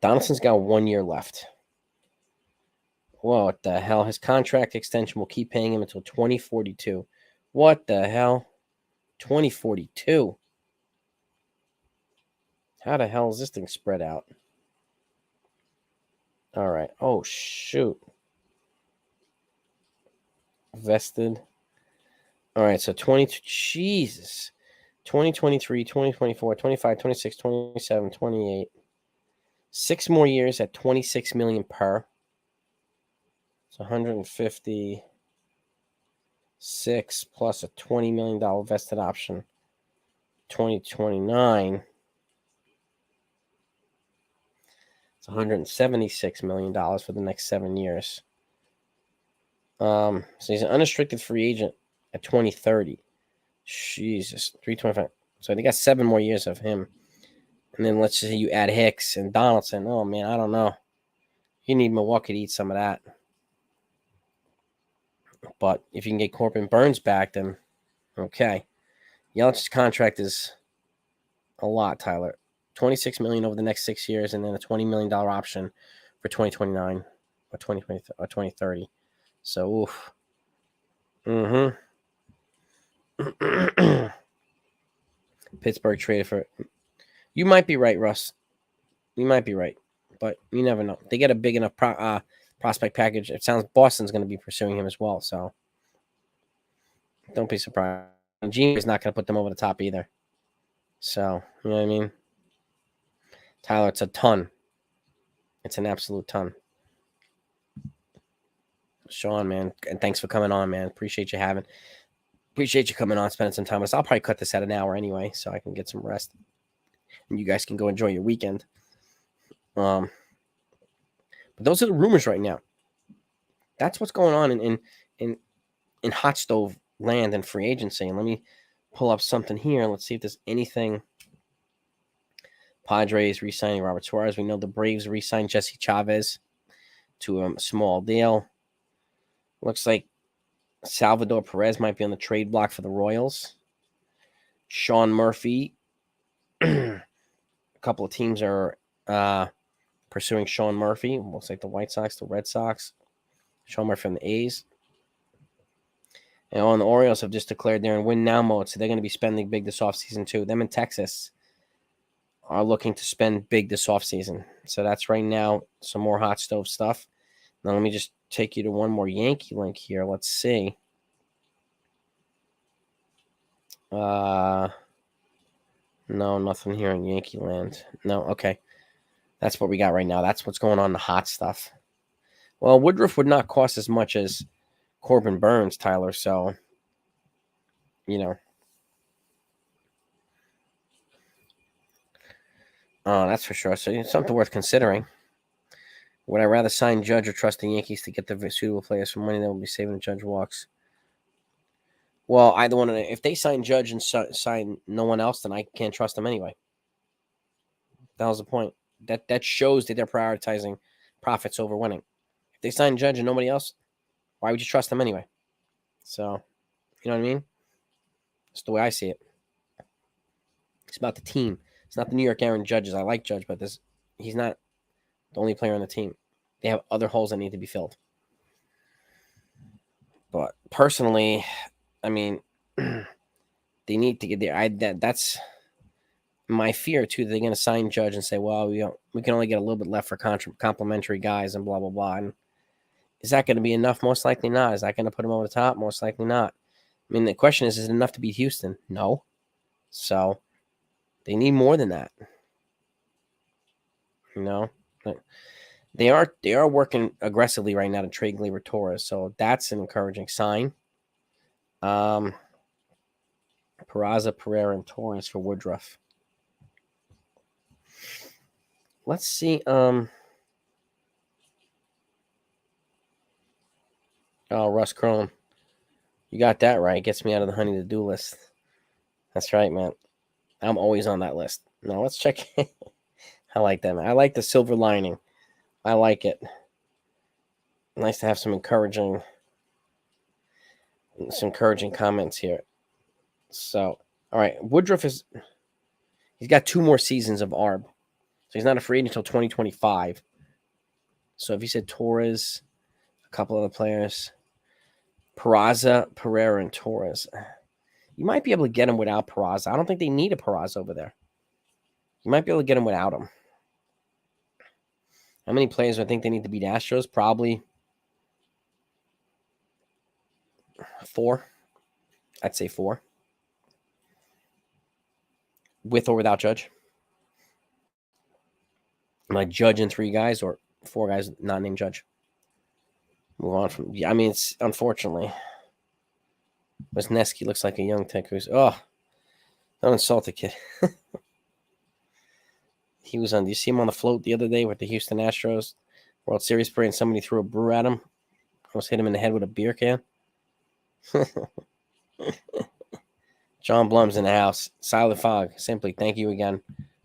Donaldson's got 1 year left. Whoa, what the hell? His contract extension will keep paying him until 2042. What the hell? 2042? How the hell is this thing spread out? All right. Oh, shoot. Vested. All right, so Jesus. 2023, 2024, 25, 26, 27, 28. 6 more years at $26 million per. It's 156 plus a $20 million vested option. 2029. It's $176 million for the next 7 years. So he's an unrestricted free agent at 2030. Jesus, 325. So they got 7 more years of him. And then let's say you add Hicks and Donaldson. Oh, man, I don't know. You need Milwaukee to eat some of that. But if you can get Corbin Burns back, then okay. Yelich's contract is a lot, Tyler. $26 million over the next 6 years, and then a $20 million option for 2029 or 2020 or 2030. So, oof. Pittsburgh traded for. You might be right, Russ. You might be right, but you never know. They get a big enough prospect package. It sounds Boston's going to be pursuing him as well. So, don't be surprised. Gene is not going to put them over the top either. So, you know what I mean? Tyler, it's a ton. It's an absolute ton. Sean, man, and thanks for coming on, man. Appreciate you coming on, spending some time with us. I'll probably cut this at an hour anyway, so I can get some rest. And you guys can go enjoy your weekend. But those are the rumors right now. That's what's going on in hot stove land and free agency. And let me pull up something here. Let's see if there's anything. Padres re-signing Robert Suarez. We know the Braves re-signed Jesse Chavez to a small deal. Looks like Salvador Perez might be on the trade block for the Royals. Sean Murphy. A couple of teams are pursuing Sean Murphy. Looks like the White Sox, the Red Sox. Sean Murphy from the A's. And the Orioles have just declared they're in win now mode, so they're going to be spending big this offseason too. Them in Texas are looking to spend big this offseason. So that's right now some more hot stove stuff. Now let me just take you to one more Yankee link here. Let's see. No, nothing here in Yankee land. No, okay. That's what we got right now. That's what's going on in the hot stuff. Well, Woodruff would not cost as much as Corbin Burns, Tyler. So, that's for sure. So it's something worth considering. Would I rather sign Judge or trust the Yankees to get the suitable players for money that will be saving Judge walks? Well, either one. If they sign Judge and sign no one else, then I can't trust them anyway. That was the point. That shows that they're prioritizing profits over winning. If they sign Judge and nobody else, why would you trust them anyway? So, you know what I mean? That's the way I see it. It's about the team. It's not the New York Aaron Judges. I like Judge, but he's not the only player on the team. They have other holes that need to be filled. But personally, I mean, they need to get there. That's my fear too. They're going to sign Judge and say, "Well, we can only get a little bit left for complimentary guys and blah blah blah." And is that going to be enough? Most likely not. Is that going to put him over the top? Most likely not. I mean, the question is it enough to beat Houston? No. So they need more than that. They are working aggressively right now to trade Gleyber Torres, so that's an encouraging sign. Peraza, Pereira, and Torres for Woodruff. Let's see. Oh, Russ Crone. You got that right. Gets me out of the honey to do list. That's right, man. I'm always on that list. Now let's check. I like that, man. I like the silver lining. I like it. Nice to have some encouraging comments here. So, all right. Woodruff he's got 2 more seasons of ARB. So he's not a free agent until 2025. So if you said Torres, a couple other players, Peraza, Pereira, and Torres, you might be able to get him without Peraza. I don't think they need a Peraza over there. You might be able to get him without him. How many players do I think they need to beat Astros? Probably 4. I'd say 4. With or without Judge. Like Judge and 3 guys or 4 guys not named Judge. Move on from. Yeah, I mean, it's unfortunately. Wisniewski looks like a young Ted Cruz. Oh, don't insult the kid. He was on. Do you see him on the float the other day with the Houston Astros World Series parade? And somebody threw a brew at him. Almost hit him in the head with a beer can. John Blum's in the house. Silent Fog. Simply thank you again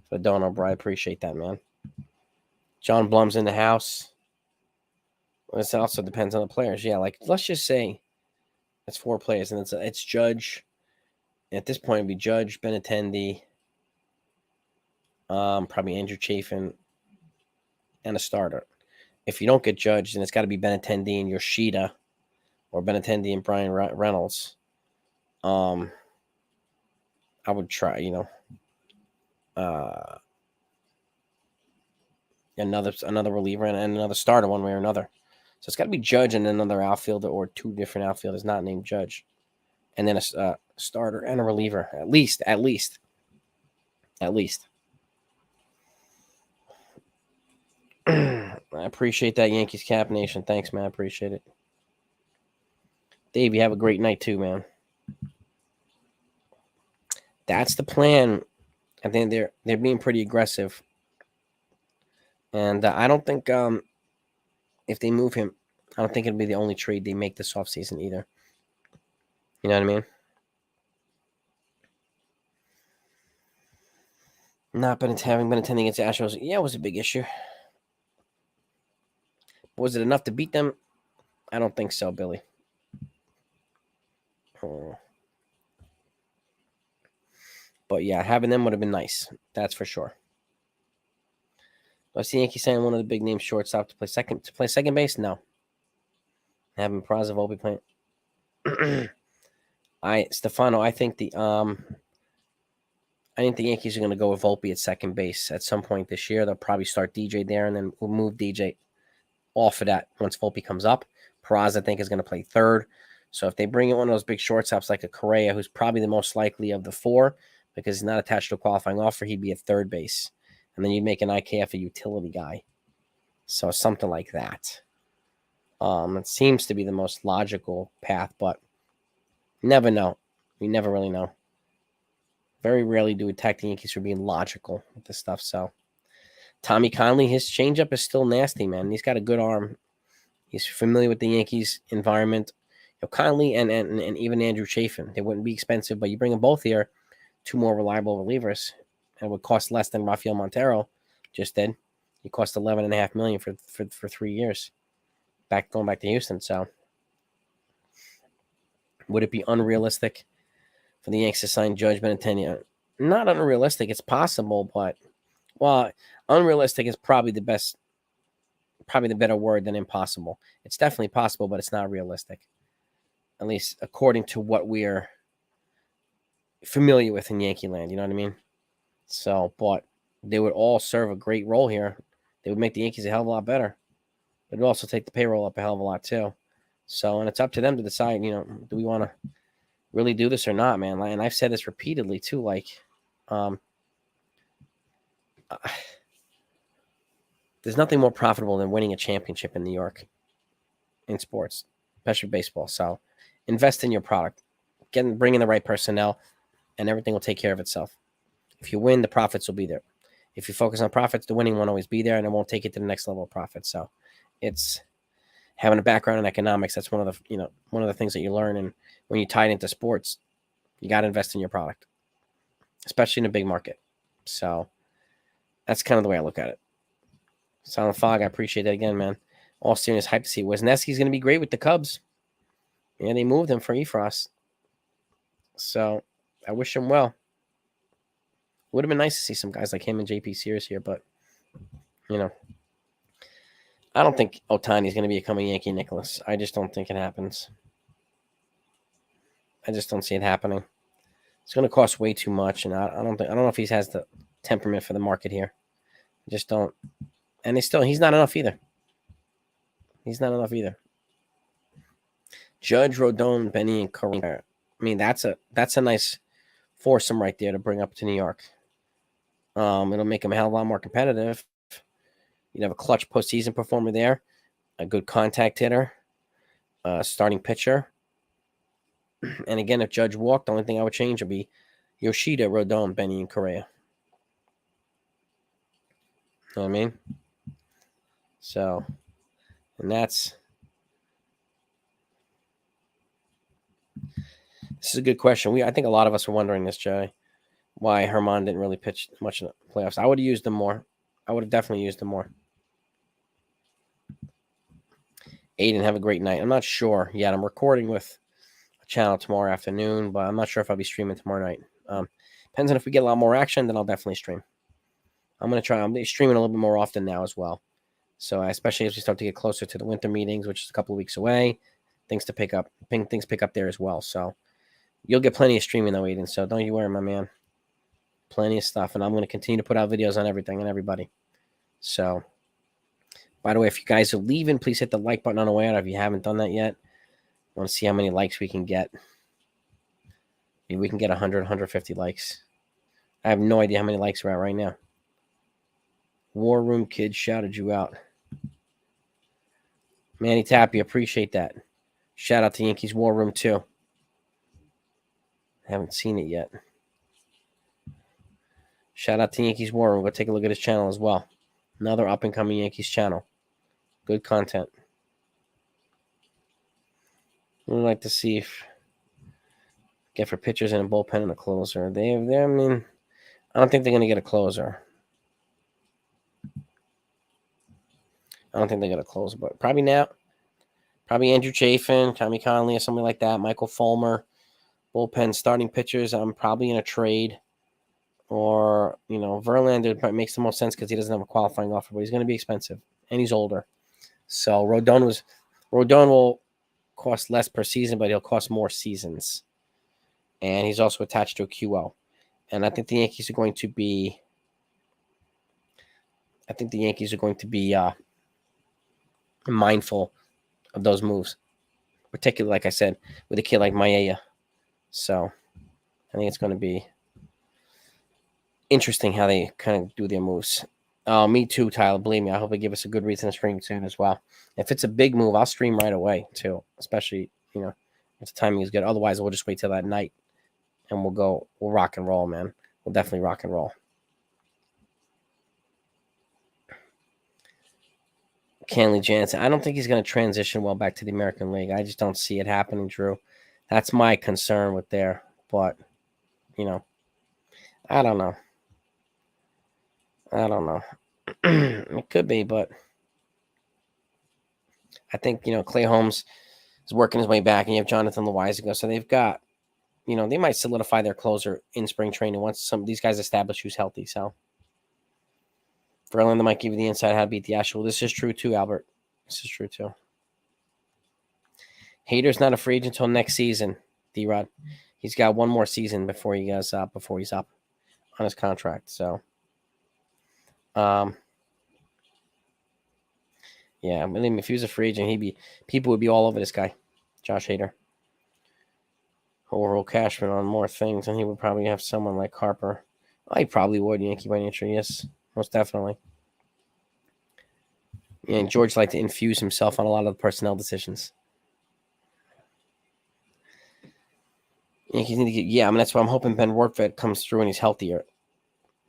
for the donor, bro. I appreciate that, man. John Blum's in the house. This also depends on the players. Yeah, like let's just say it's 4 players, and it's Judge. At this point, it'd be Judge, Benintendi, probably Andrew Chafin, and a starter. If you don't get Judge, then it's got to be Benintendi and Yoshida, or Benintendi and Brian Reynolds. I would try, another reliever and another starter one way or another. So it's got to be Judge and another outfielder or 2 different outfielders not named Judge, and then a starter and a reliever at least. I appreciate that, Yankees Cap Nation. Thanks, man. I appreciate it. Dave, you have a great night too, man. That's the plan. I think they're being pretty aggressive, and I don't think if they move him, I don't think it'll be the only trade they make this offseason either. You know what I mean? Having been attending against the Astros, yeah, it was a big issue. Was it enough to beat them? I don't think so, Billy. But yeah, having them would have been nice. That's for sure. I see Yankees signing one of the big name shortstop to play second base. No, having Peraza Volpe playing. Stefano, I think the Yankees are going to go with Volpe at second base at some point this year. They'll probably start DJ there, and then we'll move DJ off of that once Volpe comes up. Peraza, I think, is going to play third. So if they bring in one of those big shortstops like a Correa, who's probably the most likely of the four because he's not attached to a qualifying offer, he'd be at third base. And then you'd make an IKF a utility guy. So something like that. It seems to be the most logical path, but you never know. We never really know. Very rarely do we attack the Yankees for being logical with this stuff. So Tommy Conley, his changeup is still nasty, man. He's got a good arm. He's familiar with the Yankees environment. Conley and even Andrew Chafin, they wouldn't be expensive, but you bring them both here, two more reliable relievers, and it would cost less than Rafael Montero just did. He cost $11.5 million for 3 years. Going back to Houston. So would it be unrealistic for the Yankees to sign Judge Benintendi? Not unrealistic. It's possible, but unrealistic is probably the better word than impossible. It's definitely possible, but it's not realistic. At least according to what we're familiar with in Yankee land, you know what I mean? So, but they would all serve a great role here. They would make the Yankees a hell of a lot better. It would also take the payroll up a hell of a lot too. So, and it's up to them to decide, do we want to really do this or not, man? And I've said this repeatedly too, there's nothing more profitable than winning a championship in New York in sports, especially baseball. So invest in your product, bring in the right personnel, and everything will take care of itself. If you win, the profits will be there. If you focus on profits, the winning won't always be there, and it won't take it to the next level of profit. So it's having a background in economics. That's one of the things that you learn. And when you tie it into sports, you got to invest in your product, especially in a big market. So that's kind of the way I look at it. Silent Fog, I appreciate that again, man. All serious, hype to see. Wisniewski's going to be great with the Cubs. Yeah, they moved him for Efros. So I wish him well. Would have been nice to see some guys like him and JP Sears here, but, I don't think Ohtani's going to become a Yankee, Nicholas. I just don't think it happens. I just don't see it happening. It's going to cost way too much, and I don't know if he has the temperament for the market here. I just don't. And he's not enough either. He's not enough either. Judge, Rodon, Benny, and Correa. I mean, that's a nice foursome right there to bring up to New York. It'll make him a hell of a lot more competitive. You'd have a clutch postseason performer there, a good contact hitter, starting pitcher. And again, if Judge walked, the only thing I would change would be Yoshida, Rodon, Benny, and Correa. You know what I mean? So, and this is a good question. I think a lot of us were wondering this, Jay, why Herman didn't really pitch much in the playoffs. I would have used him more. I would have definitely used him more. Aiden, have a great night. I'm not sure yet. I'm recording with a channel tomorrow afternoon, but I'm not sure if I'll be streaming tomorrow night. Depends on if we get a lot more action, then I'll definitely stream. I'm streaming a little bit more often now as well. So especially as we start to get closer to the winter meetings, which is a couple of weeks away, things pick up there as well. So you'll get plenty of streaming though, Aiden. So don't you worry, my man. Plenty of stuff. And I'm going to continue to put out videos on everything and everybody. So, by the way, if you guys are leaving, please hit the like button on the way out if you haven't done that yet. I want to see how many likes we can get. Maybe we can get 100, 150 likes. I have no idea how many likes we're at right now. War Room Kid shouted you out. Manny Tappy, appreciate that. Shout out to Yankees War Room too. Haven't seen it yet. Shout out to Yankees War Room. Go take a look at his channel as well. Another up-and-coming Yankees channel. Good content. We'd like to see if get for pitchers and a bullpen and a closer. They I mean, I don't think they're going to get a closer. I don't think they're going to close, but probably now. Probably Andrew Chafin, Tommy Conley, or something like that. Michael Fulmer, bullpen starting pitchers. I'm probably in a trade. Or, Verlander makes the most sense because he doesn't have a qualifying offer, but he's going to be expensive. And he's older. So Rodon will cost less per season, but he'll cost more seasons. And he's also attached to a QO. And I think the Yankees are going to be mindful of those moves, particularly, like I said, with a kid like Maeda. So I think it's going to be interesting how they kind of do their moves. Me too, Tyler. Believe me, I hope they give us a good reason to stream soon as well. If it's a big move, I'll stream right away too, especially, if the timing is good. Otherwise, we'll just wait till that night and we'll rock and roll, man. We'll definitely rock and roll. Kenley Jansen. I don't think he's going to transition well back to the American League. I just don't see it happening, Drew. That's my concern with there. But, I don't know. It could be, but I think, Clay Holmes is working his way back, and you have Jonathan Loaizaga. So they've got, they might solidify their closer in spring training once some of these guys establish who's healthy. So Verlander might give you the insight how to beat the Astros. Well, this is true too, Albert. This is true too. Hader's not a free agent until next season, D-Rod. He's got one more season before he's up on his contract. So, yeah, believe me, if he was a free agent, people would be all over this guy, Josh Hader. Or roll Cashman on more things, and he would probably have someone like Harper. I probably would, Yankee by nature, yes, most definitely. Yeah, and George liked to infuse himself on a lot of the personnel decisions. Yankees need to get, that's why I'm hoping Ben Wartvedt comes through and he's healthier.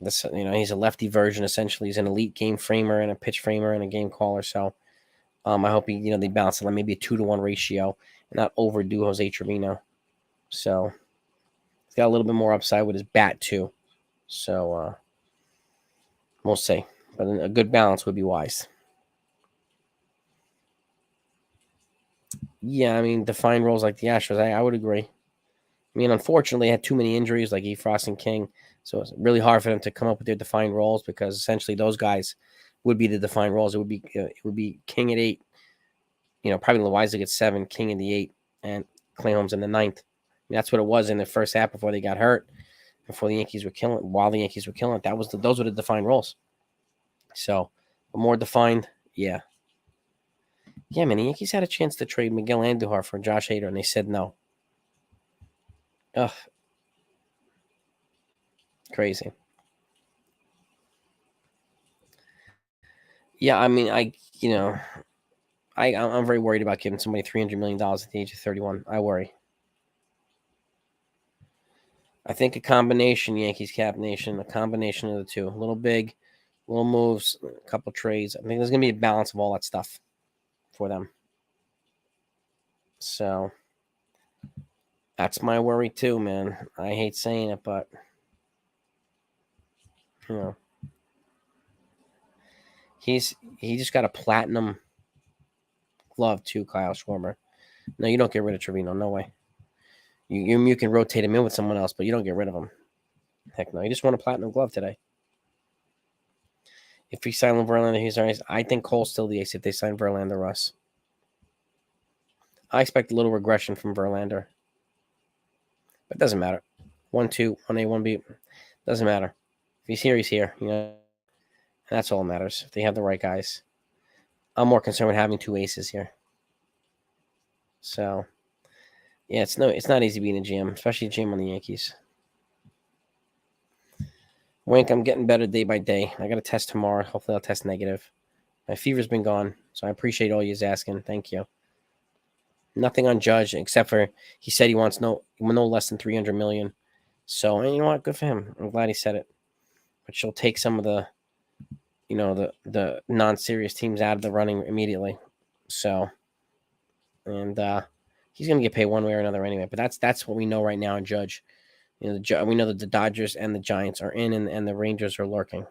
This, he's a lefty version essentially. He's an elite game framer and a pitch framer and a game caller. So, I hope they balance it like maybe a 2-to-1 ratio and not overdo Jose Trevino. So he's got a little bit more upside with his bat too. So we'll see. But a good balance would be wise. Yeah, defined roles like the Astros, I would agree. Unfortunately, they had too many injuries like Frost and King. So it's really hard for them to come up with their defined roles because essentially those guys would be the defined roles. It would be King at 8, probably Loaizaga at 7, King in the 8, and Clay Holmes in the 9th. That's what it was in the first half before they got hurt, before the Yankees were killing. While the Yankees were killing it, those were the defined roles. So, more defined, yeah. Yeah, man, the Yankees had a chance to trade Miguel Andujar for Josh Hader, and they said no. Ugh. Crazy. Yeah, I'm very worried about giving somebody $300 million at the age of 31. I worry. I think a combination, Yankees Cap Nation, a combination of the two. A little big, little moves, a couple trades. I think there's going to be a balance of all that stuff for them. So that's my worry too, man. I hate saying it, but he just got a platinum glove too, Kyle Schwarber. No, you don't get rid of Trevino. No way. You can rotate him in with someone else, but you don't get rid of him. Heck no. He just won a platinum glove today. If we sign Verlander, he's our ace. I think Cole's still the ace if they sign Verlander, Russ. I expect a little regression from Verlander. But it doesn't matter. 1-2, 1A, 1B. Doesn't matter. If he's here, he's here. And that's all that matters. If they have the right guys. I'm more concerned with having 2 aces here. So, yeah, it's not easy being a GM, especially a GM on the Yankees. Wink, I'm getting better day by day. I got a test tomorrow. Hopefully I'll test negative. My fever's been gone, so I appreciate all you asking. Thank you. Nothing on Judge, except for he said he wants no less than $300 million. So, and you know what? Good for him. I'm glad he said it. But she'll take some of the, the non-serious teams out of the running immediately. So, and He's going to get paid one way or another anyway. But that's what we know right now in Judge. We know that the Dodgers and the Giants are in, and the Rangers are lurking.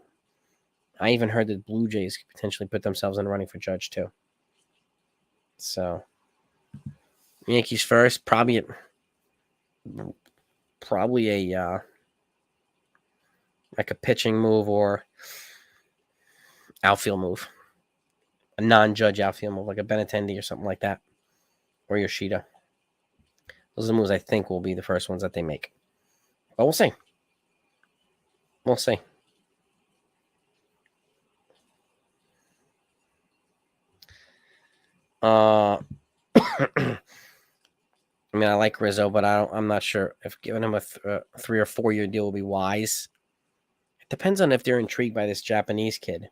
I even heard that Blue Jays could potentially put themselves in the running for Judge too. So, Yankees first, probably a like a pitching move or outfield move, a non-Judge outfield move, like a Benintendi or something like that, or Yoshida. Those are the moves I think will be the first ones that they make. But we'll see. We'll see. I mean, I like Rizzo, but I'm not sure if giving him a 3 or 4 year deal will be wise. It depends on if they're intrigued by this Japanese kid.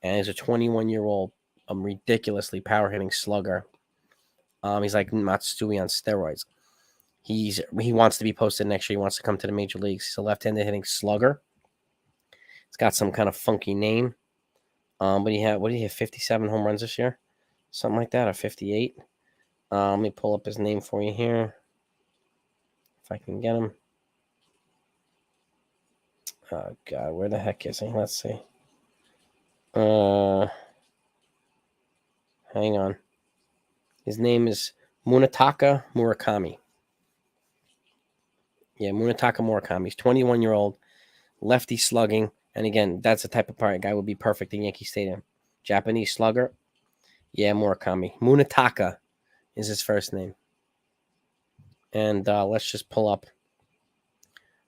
And he's a 21-year-old, ridiculously power hitting slugger. He's like Matsui on steroids. He wants to be posted next year. He wants to come to the major leagues. He's a left-handed hitting slugger. He's got some kind of funky name. But he had 57 home runs this year, something like that, or 58. Let me pull up his name for you here, if I can get him. Oh God, where the heck is he? Let's see. Hang on. His name is Munetaka Murakami. Yeah, Munetaka Murakami. He's 21-year-old, lefty slugging. And again, that's the type of guy would be perfect in Yankee Stadium. Japanese slugger. Yeah, Murakami. Munetaka is his first name. And let's just pull up.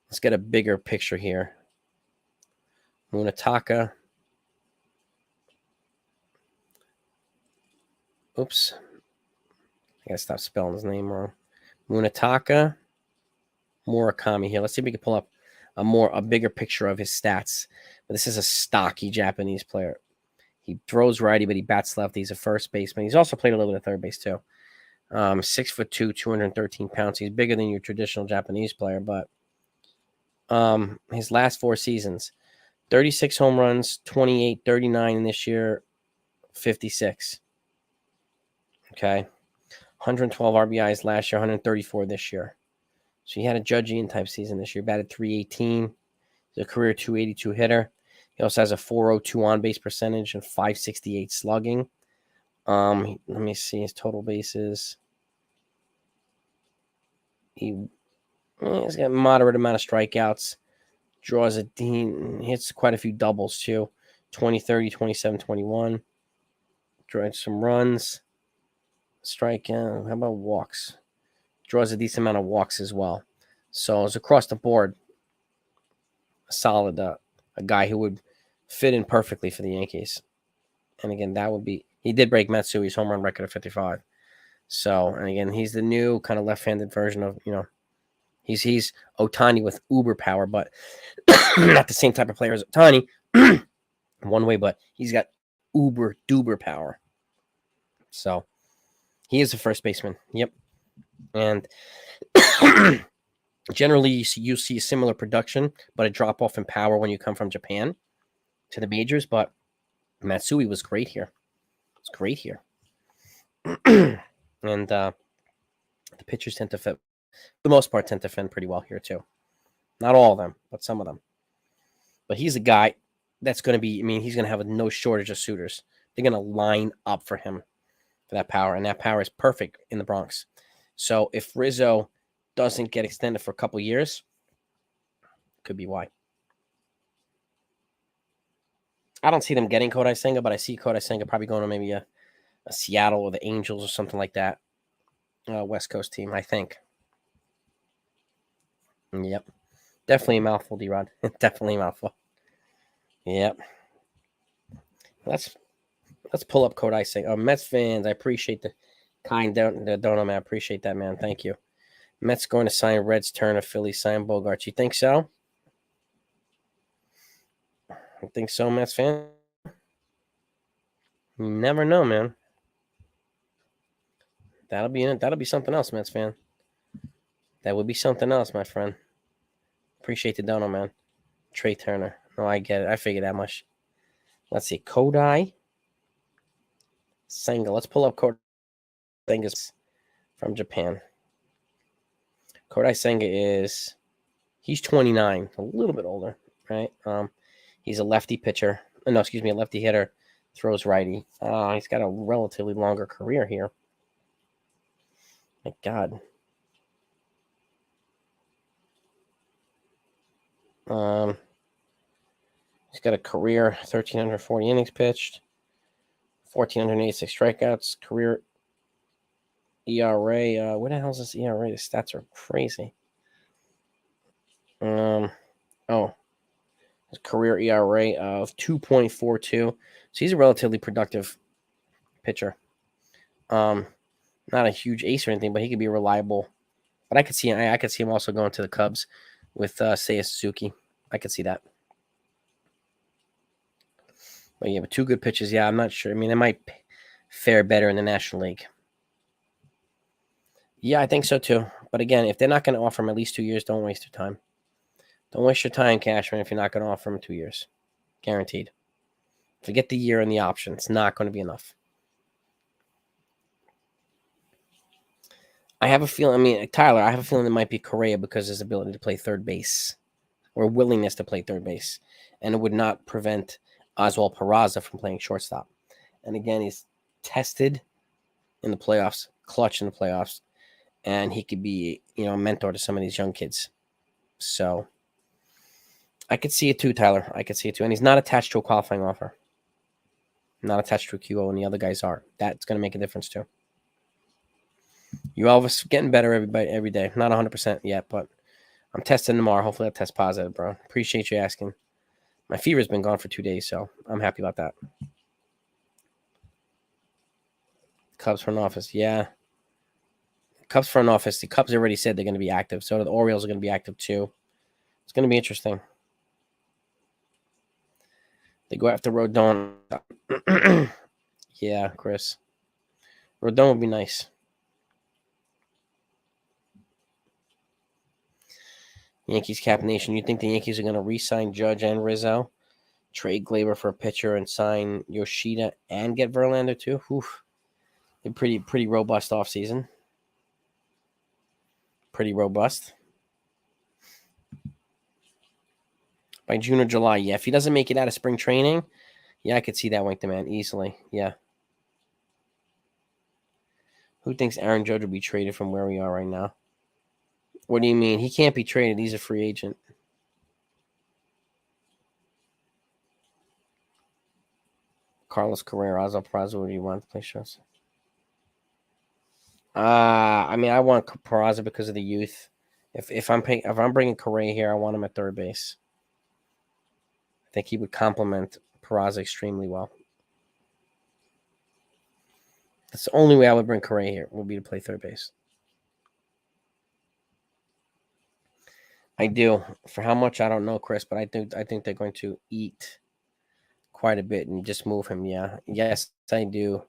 Let's get a bigger picture here. Munetaka. Oops. I gotta stop spelling his name wrong. Munetaka Murakami here. Let's see if we can pull up a bigger picture of his stats. But this is a stocky Japanese player. He throws righty, but he bats lefty. He's a first baseman. He's also played a little bit of third base too. 6'2", 213 pounds. He's bigger than your traditional Japanese player, but his last 4 seasons, 36 home runs, 28, 39 in this year, 56. Okay. 112 RBIs last year, 134 this year. So he had a Judge Ian type season this year. Batted 318. He's a career 282 hitter. He also has a 402 on base percentage and 568 slugging. Let me see his total bases. He's got a moderate amount of strikeouts. Draws hits quite a few doubles too. 20, 30, 27, 21. Draws some runs. Strikeout. How about walks? Draws a decent amount of walks as well. So it's across the board a solid a guy who would fit in perfectly for the Yankees. And again, that would be, he did break Matsui's home run record of 55. So, and again, he's the new kind of left-handed version of, he's Ohtani with uber power, but not the same type of player as Ohtani one way, but he's got uber duber power. So he is a first baseman. Yep. And generally you see a similar production, but a drop off in power when you come from Japan to the majors. But Matsui was great here. It's great here. And the pitchers tend to fit, for the most part, tend to fend pretty well here too. Not all of them, but some of them. But he's a guy that's going to be, he's going to have no shortage of suitors. They're going to line up for him for that power, and that power is perfect in the Bronx. So if Rizzo doesn't get extended for a couple years, could be why. I don't see them getting Kodai Senga, but I see Kodai Senga probably going to maybe a Seattle or the Angels or something like that. West Coast team, I think. Yep. Definitely a mouthful, D-Rod. Definitely a mouthful. Yep. Let's pull up Kodai Senga. Mets fans, I appreciate the kind donut, man. I appreciate that, man. Thank you. Mets going to sign Reds Turner, Phillies sign Bogarts. You think so? I think so, Mets fan. You never know, man. That'll be something else, Mets fan. That would be something else, my friend. Appreciate the dono, man. Trey Turner. No, I get it. I figured that much. Let's see. Kodai Senga. Let's pull up Kodai Senga's from Japan. Kodai Senga he's 29, a little bit older, right? He's a lefty pitcher. No, excuse me, a lefty hitter, throws righty. He's got a relatively longer career here. My God. He's got a career 1,340 innings pitched, 1,486 strikeouts, career ERA. What the hell is this ERA? The stats are crazy. His career ERA of 2.42. So he's a relatively productive pitcher. Not a huge ace or anything, but he could be reliable. But I could see him also going to the Cubs with Seiya Suzuki. I could see that. But yeah, but two good pitches. Yeah, I'm not sure. I mean, they might fare better in the National League. Yeah, I think so too. But again, if they're not going to offer him at least 2 years, don't waste your time. Don't waste your time, Cashman, if you're not going to offer him 2 years. Guaranteed. Forget the year and the option. It's not going to be enough. I have a feeling, Tyler, I have a feeling it might be Correa because of his ability to play third base or willingness to play third base. And it would not prevent Oswald Peraza from playing shortstop. And again, he's tested in the playoffs, clutch in the playoffs, and he could be, a mentor to some of these young kids. So I could see it too, Tyler. I could see it too. And he's not attached to a qualifying offer. Not attached to a QO, and the other guys are. That's going to make a difference too. You Elvis getting better every day. Not 100% yet, but I'm testing tomorrow. Hopefully I'll test positive, bro. Appreciate you asking. My fever's been gone for 2 days, so I'm happy about that. Cubs front office, yeah. Cubs front office. The Cubs already said they're going to be active, so the Orioles are going to be active too. It's going to be interesting. They go after Rodon. Yeah, Chris. Rodon would be nice. Yankees Cap Nation. You think the Yankees are going to re-sign Judge and Rizzo, trade Glaber for a pitcher, and sign Yoshida and get Verlander too? Oof. A pretty robust offseason. Pretty robust. By June or July, yeah. If he doesn't make it out of spring training, yeah, I could see that, Wink the Man, easily. Yeah. Who thinks Aaron Judge will be traded from where we are right now? What do you mean? He can't be traded. He's a free agent. Carlos Correa, Oswald Peraza, what do you want to play shows? I want Peraza because of the youth. If I'm bringing Correa here, I want him at third base. I think he would complement Peraza extremely well. That's the only way I would bring Correa here, would be to play third base. I do. For how much, I don't know, Chris, but I think they're going to eat quite a bit and just move him. Yeah. Yes, I do.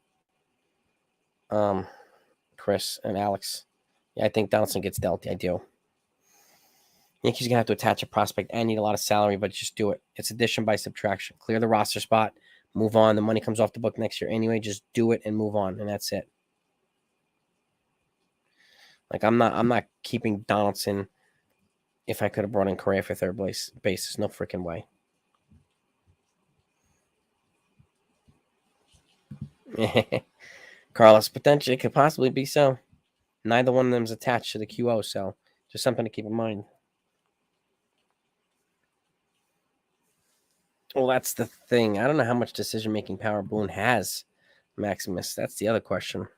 Chris and Alex. Yeah, I think Donaldson gets dealt. I do. Yankees gonna have to attach a prospect and need a lot of salary, but just do it. It's addition by subtraction. Clear the roster spot, move on. The money comes off the book next year anyway. Just do it and move on, and that's it. Like I'm not keeping Donaldson if I could have brought in Correa for third base. There's no freaking way. Carlos, potentially it could possibly be so. Neither one of them is attached to the QO, so just something to keep in mind. Well, that's the thing. I don't know how much decision-making power Boone has, Maximus. That's the other question.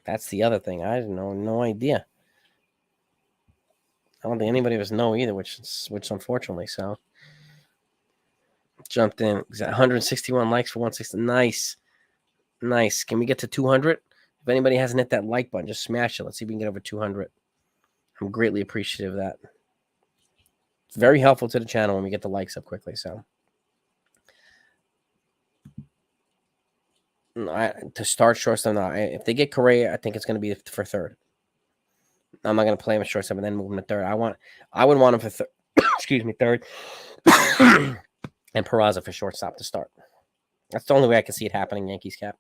That's the other thing. I know no idea. I don't think anybody of us know either, which unfortunately so. Jumped in. 161 likes for 160. Nice. Can we get to 200? If anybody hasn't hit that like button, just smash it. Let's see if we can get over 200. I'm greatly appreciative of that. It's very helpful to the channel when we get the likes up quickly. So, to start shortstop, no. If they get Correa, I think it's going to be for third. I'm not going to play him at shortstop and then move him to third. I would want him for third. Excuse me, third. And Peraza for shortstop to start. That's the only way I can see it happening, Yankees cap.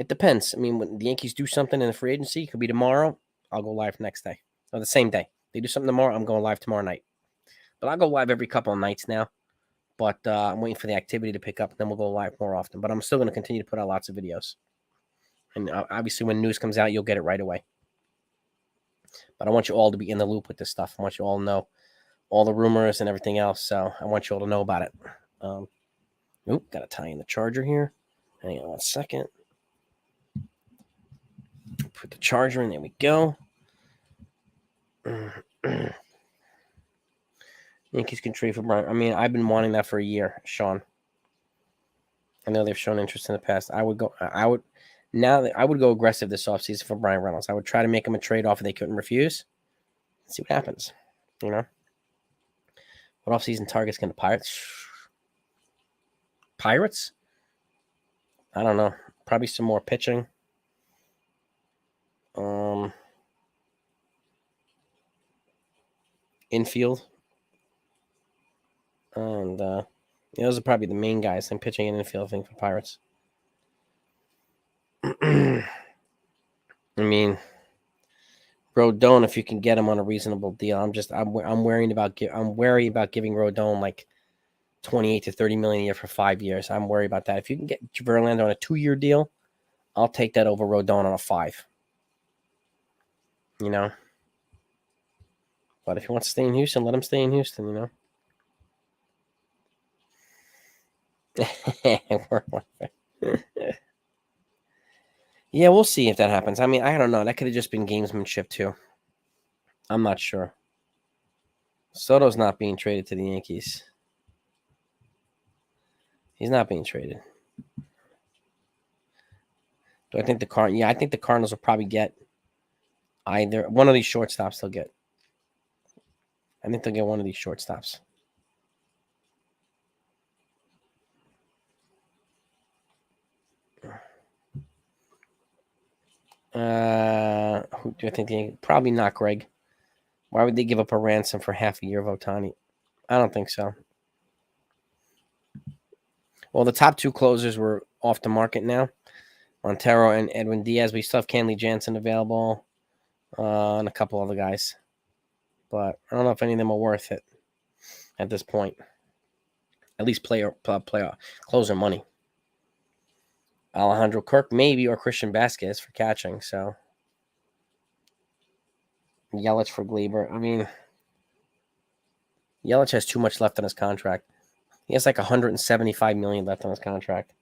It depends. I mean, when the Yankees do something in the free agency, it could be tomorrow. I'll go live next day or the same day. They do something tomorrow, I'm going live tomorrow night. But I'll go live every couple of nights now. But I'm waiting for the activity to pick up, and then we'll go live more often. But I'm still going to continue to put out lots of videos. And obviously, when news comes out, you'll get it right away. But I want you all to be in the loop with this stuff. I want you all to know all the rumors and everything else. So I want you all to know about it. Got to tie in the charger here. Hang on 1 second. Put the charger in. There we go. Yankees can trade for Brian. I mean, I've been wanting that for a year, Sean. I know they've shown interest in the past. I would go aggressive this offseason for Brian Reynolds. I would try to make him a trade offer they couldn't refuse. See what happens. You know? What offseason targets can the Pirates? Pirates? I don't know. Probably some more pitching. Infield. And those are probably the main guys. I'm pitching and infield thing for Pirates. I mean, Rodon, if you can get him on a reasonable deal, I'm worried about giving Rodon like 28 to 30 million a year for 5 years. I'm worried about that. If you can get Verlander on a 2-year deal, I'll take that over Rodon on a 5. You know. But if he wants to stay in Houston, let him stay in Houston, you know. Yeah, we'll see if that happens. I mean, I don't know. That could have just been gamesmanship too. I'm not sure. Soto's not being traded to the Yankees. He's not being traded. Do I think the I think the Cardinals will probably get either one of these shortstops. They'll get. I think they'll get one of these shortstops. Who do I think? Probably not Greg. Why would they give up a ransom for half a year of Ohtani? I don't think so. Well, the top 2 closers were off the market now. Montero and Edwin Diaz. We still have Kenley Jansen available and a couple other guys. But I don't know if any of them are worth it at this point. At least play closer money. Alejandro Kirk, maybe, or Christian Vasquez for catching. So Yelich for Gleyber. I mean, Yelich has too much left on his contract. He has like $175 million left on his contract.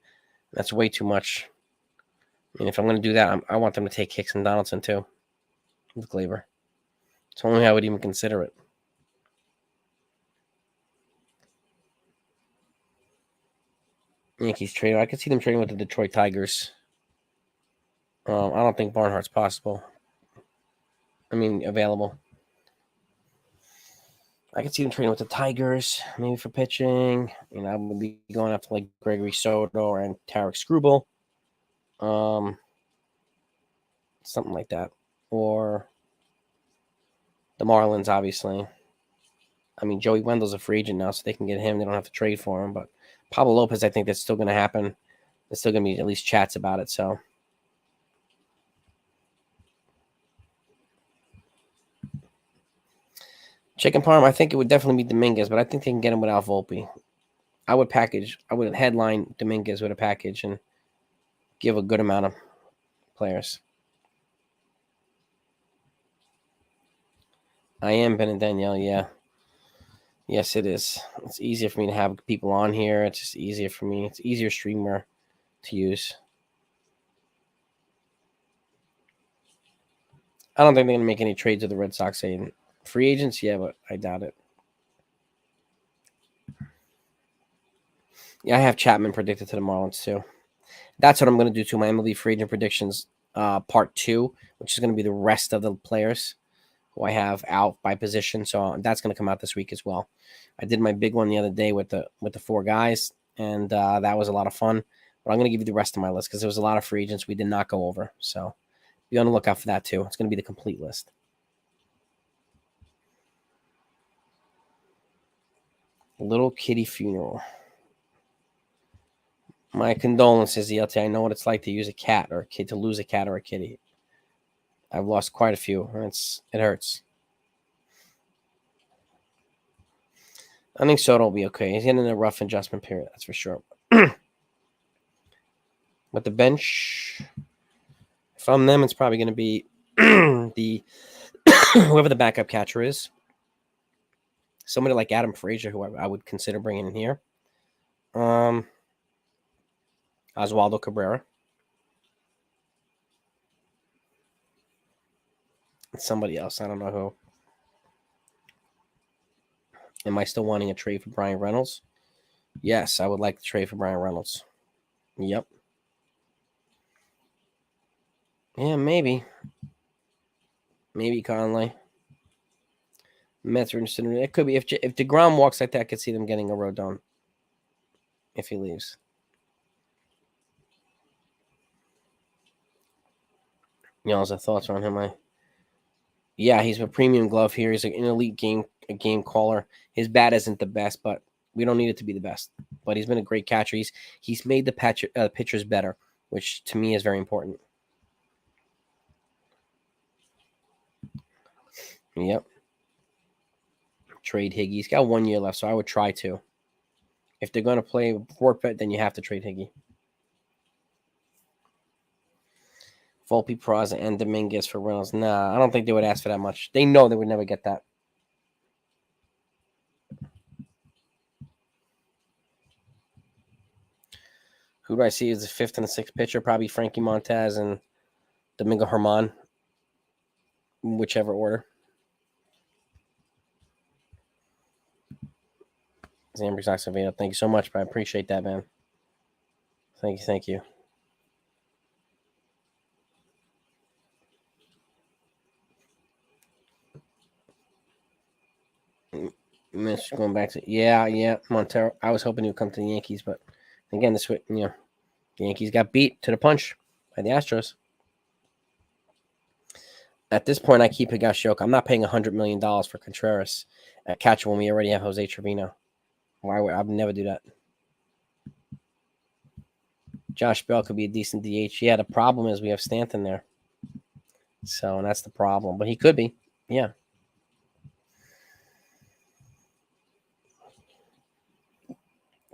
That's way too much. I mean, if I'm going to do that, I want them to take Hicks and Donaldson too with Gleyber. It's only how I would even consider it. Yankees trade. I could see them trading with the Detroit Tigers. I don't think Barnhart's possible. I mean, available. I could see them trading with the Tigers, maybe for pitching. You know, I would be going after like Gregory Soto and Tarek Skubal. Something like that. Or the Marlins, obviously. I mean, Joey Wendell's a free agent now, so they can get him. They don't have to trade for him. But Pablo Lopez, I think that's still going to happen. There's still going to be at least chats about it. So Chicken Parm, I think it would definitely be Dominguez, but I think they can get him without Volpe. I would headline Dominguez with a package and give a good amount of players. I am Ben and Danielle, yeah. Yes, it is. It's easier for me to have people on here. It's just easier for me. It's easier streamer to use. I don't think they're going to make any trades with the Red Sox. Saying free agents, yeah, but I doubt it. Yeah, I have Chapman predicted to the Marlins too. That's what I'm going to do to my MLB free agent predictions part 2, which is going to be the rest of the players who I have out by position. So that's going to come out this week as well. I did my big one the other day with the 4 guys, and that was a lot of fun. But I'm going to give you the rest of my list because there was a lot of free agents we did not go over. So be on the lookout for that too. It's going to be the complete list. Little Kitty Funeral. My condolences, ELT. I know what it's like to use a cat or a kid, to lose a cat or a kitty. I've lost quite a few. It hurts. I think Soto will be okay. He's getting a rough adjustment period, that's for sure. But the bench, if I'm them, it's probably going to be the whoever the backup catcher is. Somebody like Adam Frazier, who I would consider bringing in here. Oswaldo Cabrera. And somebody else. I don't know who. Am I still wanting a trade for Brian Reynolds? Yes, I would like to trade for Brian Reynolds. Yep. Yeah, maybe. Maybe Conley. Mets are interested in it. Could be if DeGrom walks like that, I could see them getting a Rodon if he leaves. Y'all's thoughts on him? Yeah, he's a premium glove here. He's an elite game caller. His bat isn't the best, but we don't need it to be the best. But he's been a great catcher. He's made the pitchers better, which to me is very important. Yep. Trade Higgy. He's got 1 year left, so I would try to. If they're going to play forfeit, then you have to trade Higgy. Volpe, Peraza, and Dominguez for Reynolds. Nah, I don't think they would ask for that much. They know they would never get that. Who do I see as the fifth and the sixth pitcher? Probably Frankie Montez and Domingo Germán, whichever order. Zambris Acevedo. Thank you so much, but I appreciate that, man. Thank you. Going back to Montero. I was hoping he would come to the Yankees, but again, the Yankees got beat to the punch by the Astros. At this point, I keep Higashioka. I'm not paying $100 million for Contreras at catcher when we already have Jose Trevino. Why would I would never do that? Josh Bell could be a decent DH. Yeah, the problem is we have Stanton there. So, and that's the problem. But he could be. Yeah.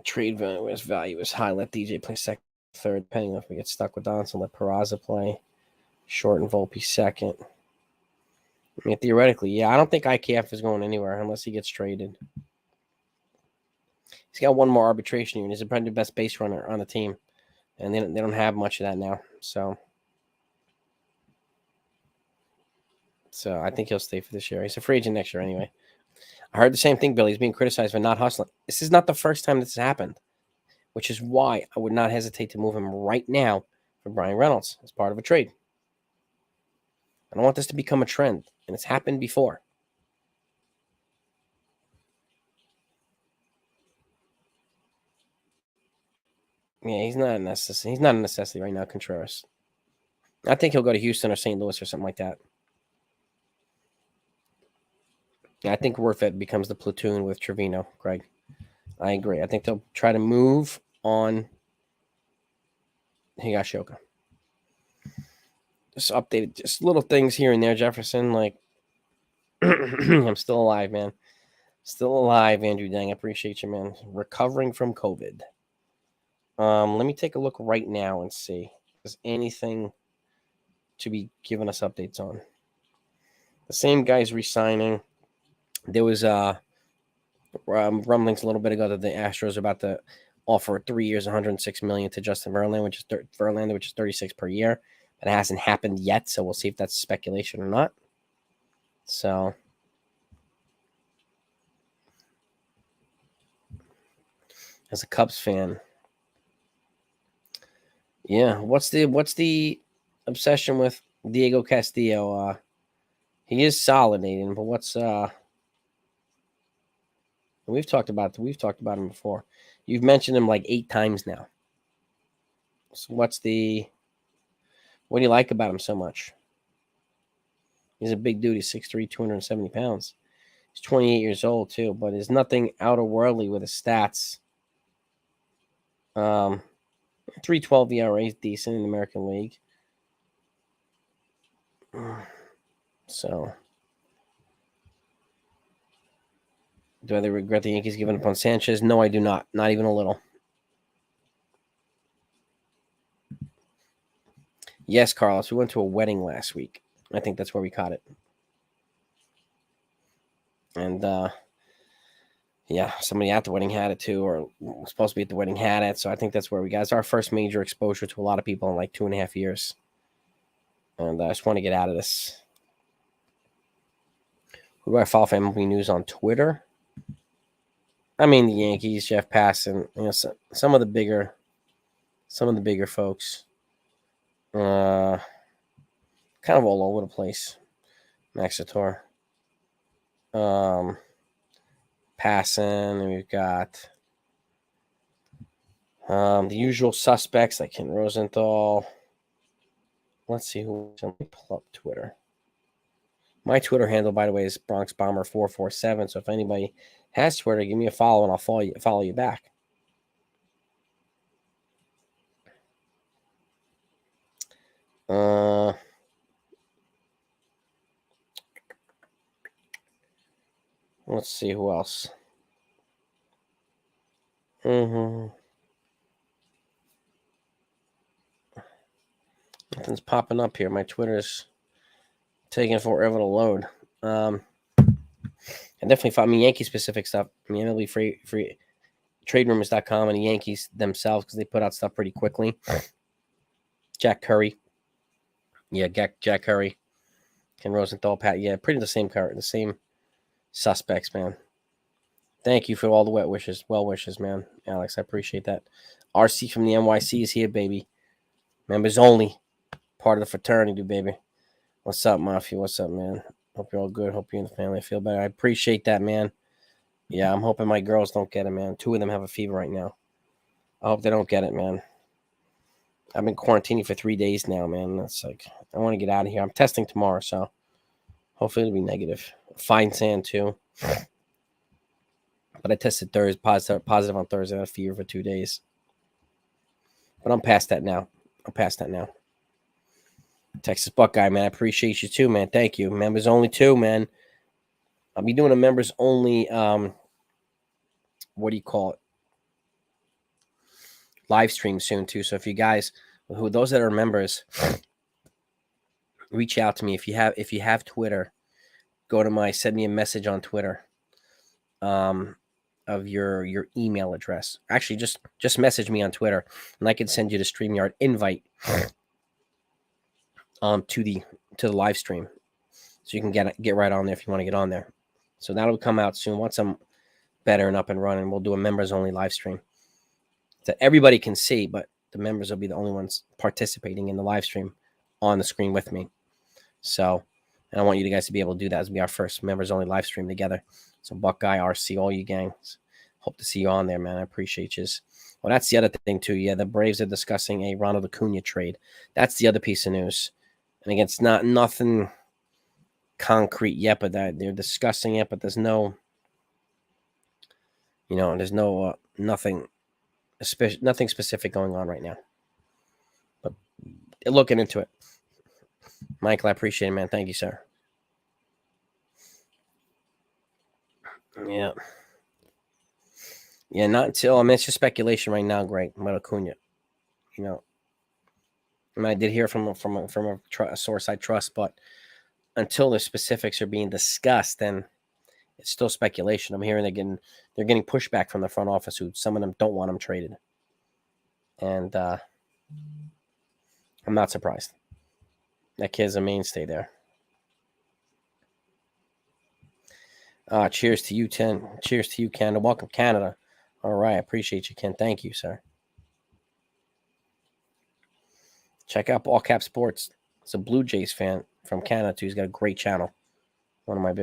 Trade value is high. Let DJ play second, third, depending on if we get stuck with Donaldson. Let Peraza play short and Volpe second. I mean, theoretically, yeah. I don't think IKF is going anywhere unless he gets traded. He's got one more arbitration year, and he's probably the best base runner on the team. And they don't have much of that now. So I think he'll stay for this year. He's a free agent next year anyway. I heard the same thing, Billy. He's being criticized for not hustling. This is not the first time this has happened, which is why I would not hesitate to move him right now for Brian Reynolds as part of a trade. I don't want this to become a trend, and it's happened before. Yeah, he's not a necessity. He's not a necessity right now, Contreras. I think he'll go to Houston or St. Louis or something like that. I think Werfet becomes the platoon with Trevino, Greg. I agree. I think they'll try to move on Higashioka. Just updated, just little things here and there, Jefferson. Like, I'm still alive, man. Still alive, Andrew Dang. I appreciate you, man. Recovering from COVID. Let me take a look right now and see if there's anything to be giving us updates on. The same guy's re-signing. There was rumblings a little bit ago that the Astros are about to offer 3 years, $106 million to Justin Verlander, which is 36 per year. But it hasn't happened yet, so we'll see if that's speculation or not. So, as a Cubs fan, yeah, what's the obsession with Diego Castillo? He is solid, Aiden, but what's we've talked about him before. You've mentioned him like 8 times now. So what do you like about him so much? He's a big dude. He's 6'3", 270 pounds. He's 28 years old too, but there's nothing out of worldly with his stats. .312 ERA is decent in the American League. So, do I regret the Yankees giving up on Sanchez? No, I do not. Not even a little. Yes, Carlos, we went to a wedding last week. I think that's where we caught it. And yeah, somebody at the wedding had it too, or was supposed to be at the wedding had it. So I think that's where we got it. It's our first major exposure to a lot of people in like 2.5 years. And I just want to get out of this. Who do I follow for MLB news on Twitter? I mean, the Yankees, Jeff Passan, some of the bigger folks. Kind of all over the place. Max Sator. Passan, and we've got the usual suspects like Ken Rosenthal. Let's see who. Let me pull up Twitter. My Twitter handle, by the way, is BronxBomber447. So if anybody has Twitter, give me a follow and I'll follow you back. Let's see who else. Nothing's popping up here. My Twitter's taking forever to load. And definitely find me Yankee specific stuff. MLB free TradeRumors.com and the Yankees themselves because they put out stuff pretty quickly. Jack Curry. Yeah, Jack Curry. Ken Rosenthal, Pat. Yeah, pretty the same suspects, man. Thank you for all the well wishes, man. Alex, I appreciate that. RC from the NYC is here, baby. Members only. Part of the fraternity, baby. What's up, Mafia? What's up, man? Hope you're all good. Hope you and the family feel better. I appreciate that, man. Yeah, I'm hoping my girls don't get it, man. 2 of them have a fever right now. I hope they don't get it, man. I've been quarantining for 3 days now, man. That's like, I want to get out of here. I'm testing tomorrow, so hopefully it'll be negative. Fine sand, too. But I tested Thursday, positive on Thursday. I had a fever for 2 days. But I'm past that now. Texas Buckeye, man. I appreciate you too, man. Thank you. Members only too, man. I'll be doing a members only, what do you call it? Live stream soon too. So if you guys, those that are members, reach out to me. If you have Twitter, go to send me a message on Twitter. Of your email address. Actually, just message me on Twitter, and I can send you the StreamYard invite to the live stream, so you can get right on there if you want to get on there. So that'll come out soon. Once I'm better and up and running, we'll do a members only live stream that everybody can see, but the members will be the only ones participating in the live stream on the screen with me. So, and I want you guys to be able to do that. As be our first members only live stream together. So Buckeye, RC, all you gangs. Hope to see you on there, man. I appreciate you. Well, that's the other thing, too. Yeah, the Braves are discussing a Ronald Acuna trade. That's the other piece of news. And again, it's nothing concrete yet, but they're discussing it, but there's no, nothing specific going on right now. But they're looking into it. Michael, I appreciate it, man. Thank you, sir. Yeah. Yeah, not until, it's just speculation right now, Greg, about Acuna. I did hear from a source I trust, but until the specifics are being discussed, then it's still speculation. I'm hearing they're getting pushback from the front office, who some of them don't want him traded. And I'm not surprised. That kid's a mainstay there. Cheers to you, Ken. Cheers to you, Canada. Welcome, Canada. All right. I appreciate you, Ken. Thank you, sir. Check out Ball Cap Sports. It's a Blue Jays fan from Canada, too. He's got a great channel. One of my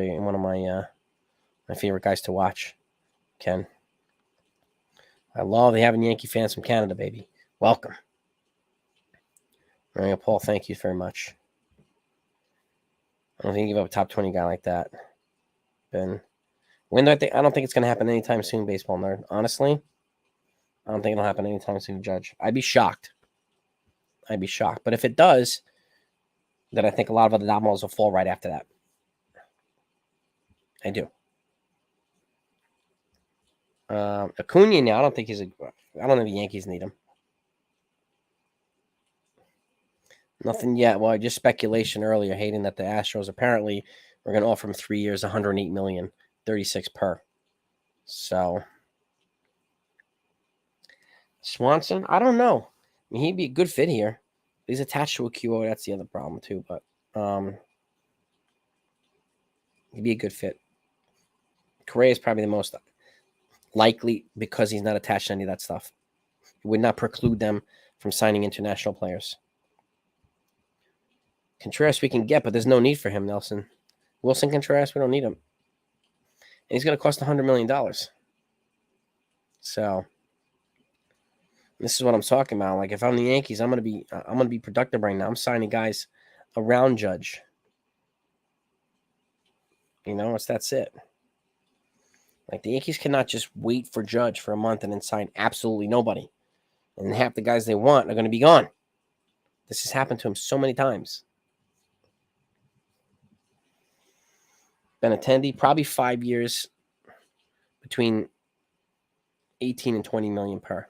favorite guys to watch, Ken. I love having Yankee fans from Canada, baby. Welcome. All right, Paul, thank you very much. I don't think you give up a top 20 guy like that. Ben. I don't think it's going to happen anytime soon, baseball nerd. Honestly, I don't think it'll happen anytime soon, Judge. I'd be shocked. But if it does, then I think a lot of other dominoes will fall right after that. I do. Acuna now, I don't think I don't think the Yankees need him. Nothing yet. Well, just speculation earlier, hating that the Astros apparently were going to offer him 3 years, 108 million, 36 per. So Swanson, I don't know. I mean, he'd be a good fit here. He's attached to a QO. That's the other problem too. But he'd be a good fit. Correa is probably the most likely because he's not attached to any of that stuff. It would not preclude them from signing international players. Contreras we can get, but there's no need for him, Nelson. Wilson Contreras, we don't need him. And he's going to cost $100 million. So this is what I'm talking about. Like if I'm the Yankees, I'm gonna be productive right now. I'm signing guys around Judge. That's it. Like the Yankees cannot just wait for Judge for a month and then sign absolutely nobody. And half the guys they want are going to be gone. This has happened to him so many times. Benintendi, probably 5 years between 18 and 20 million per.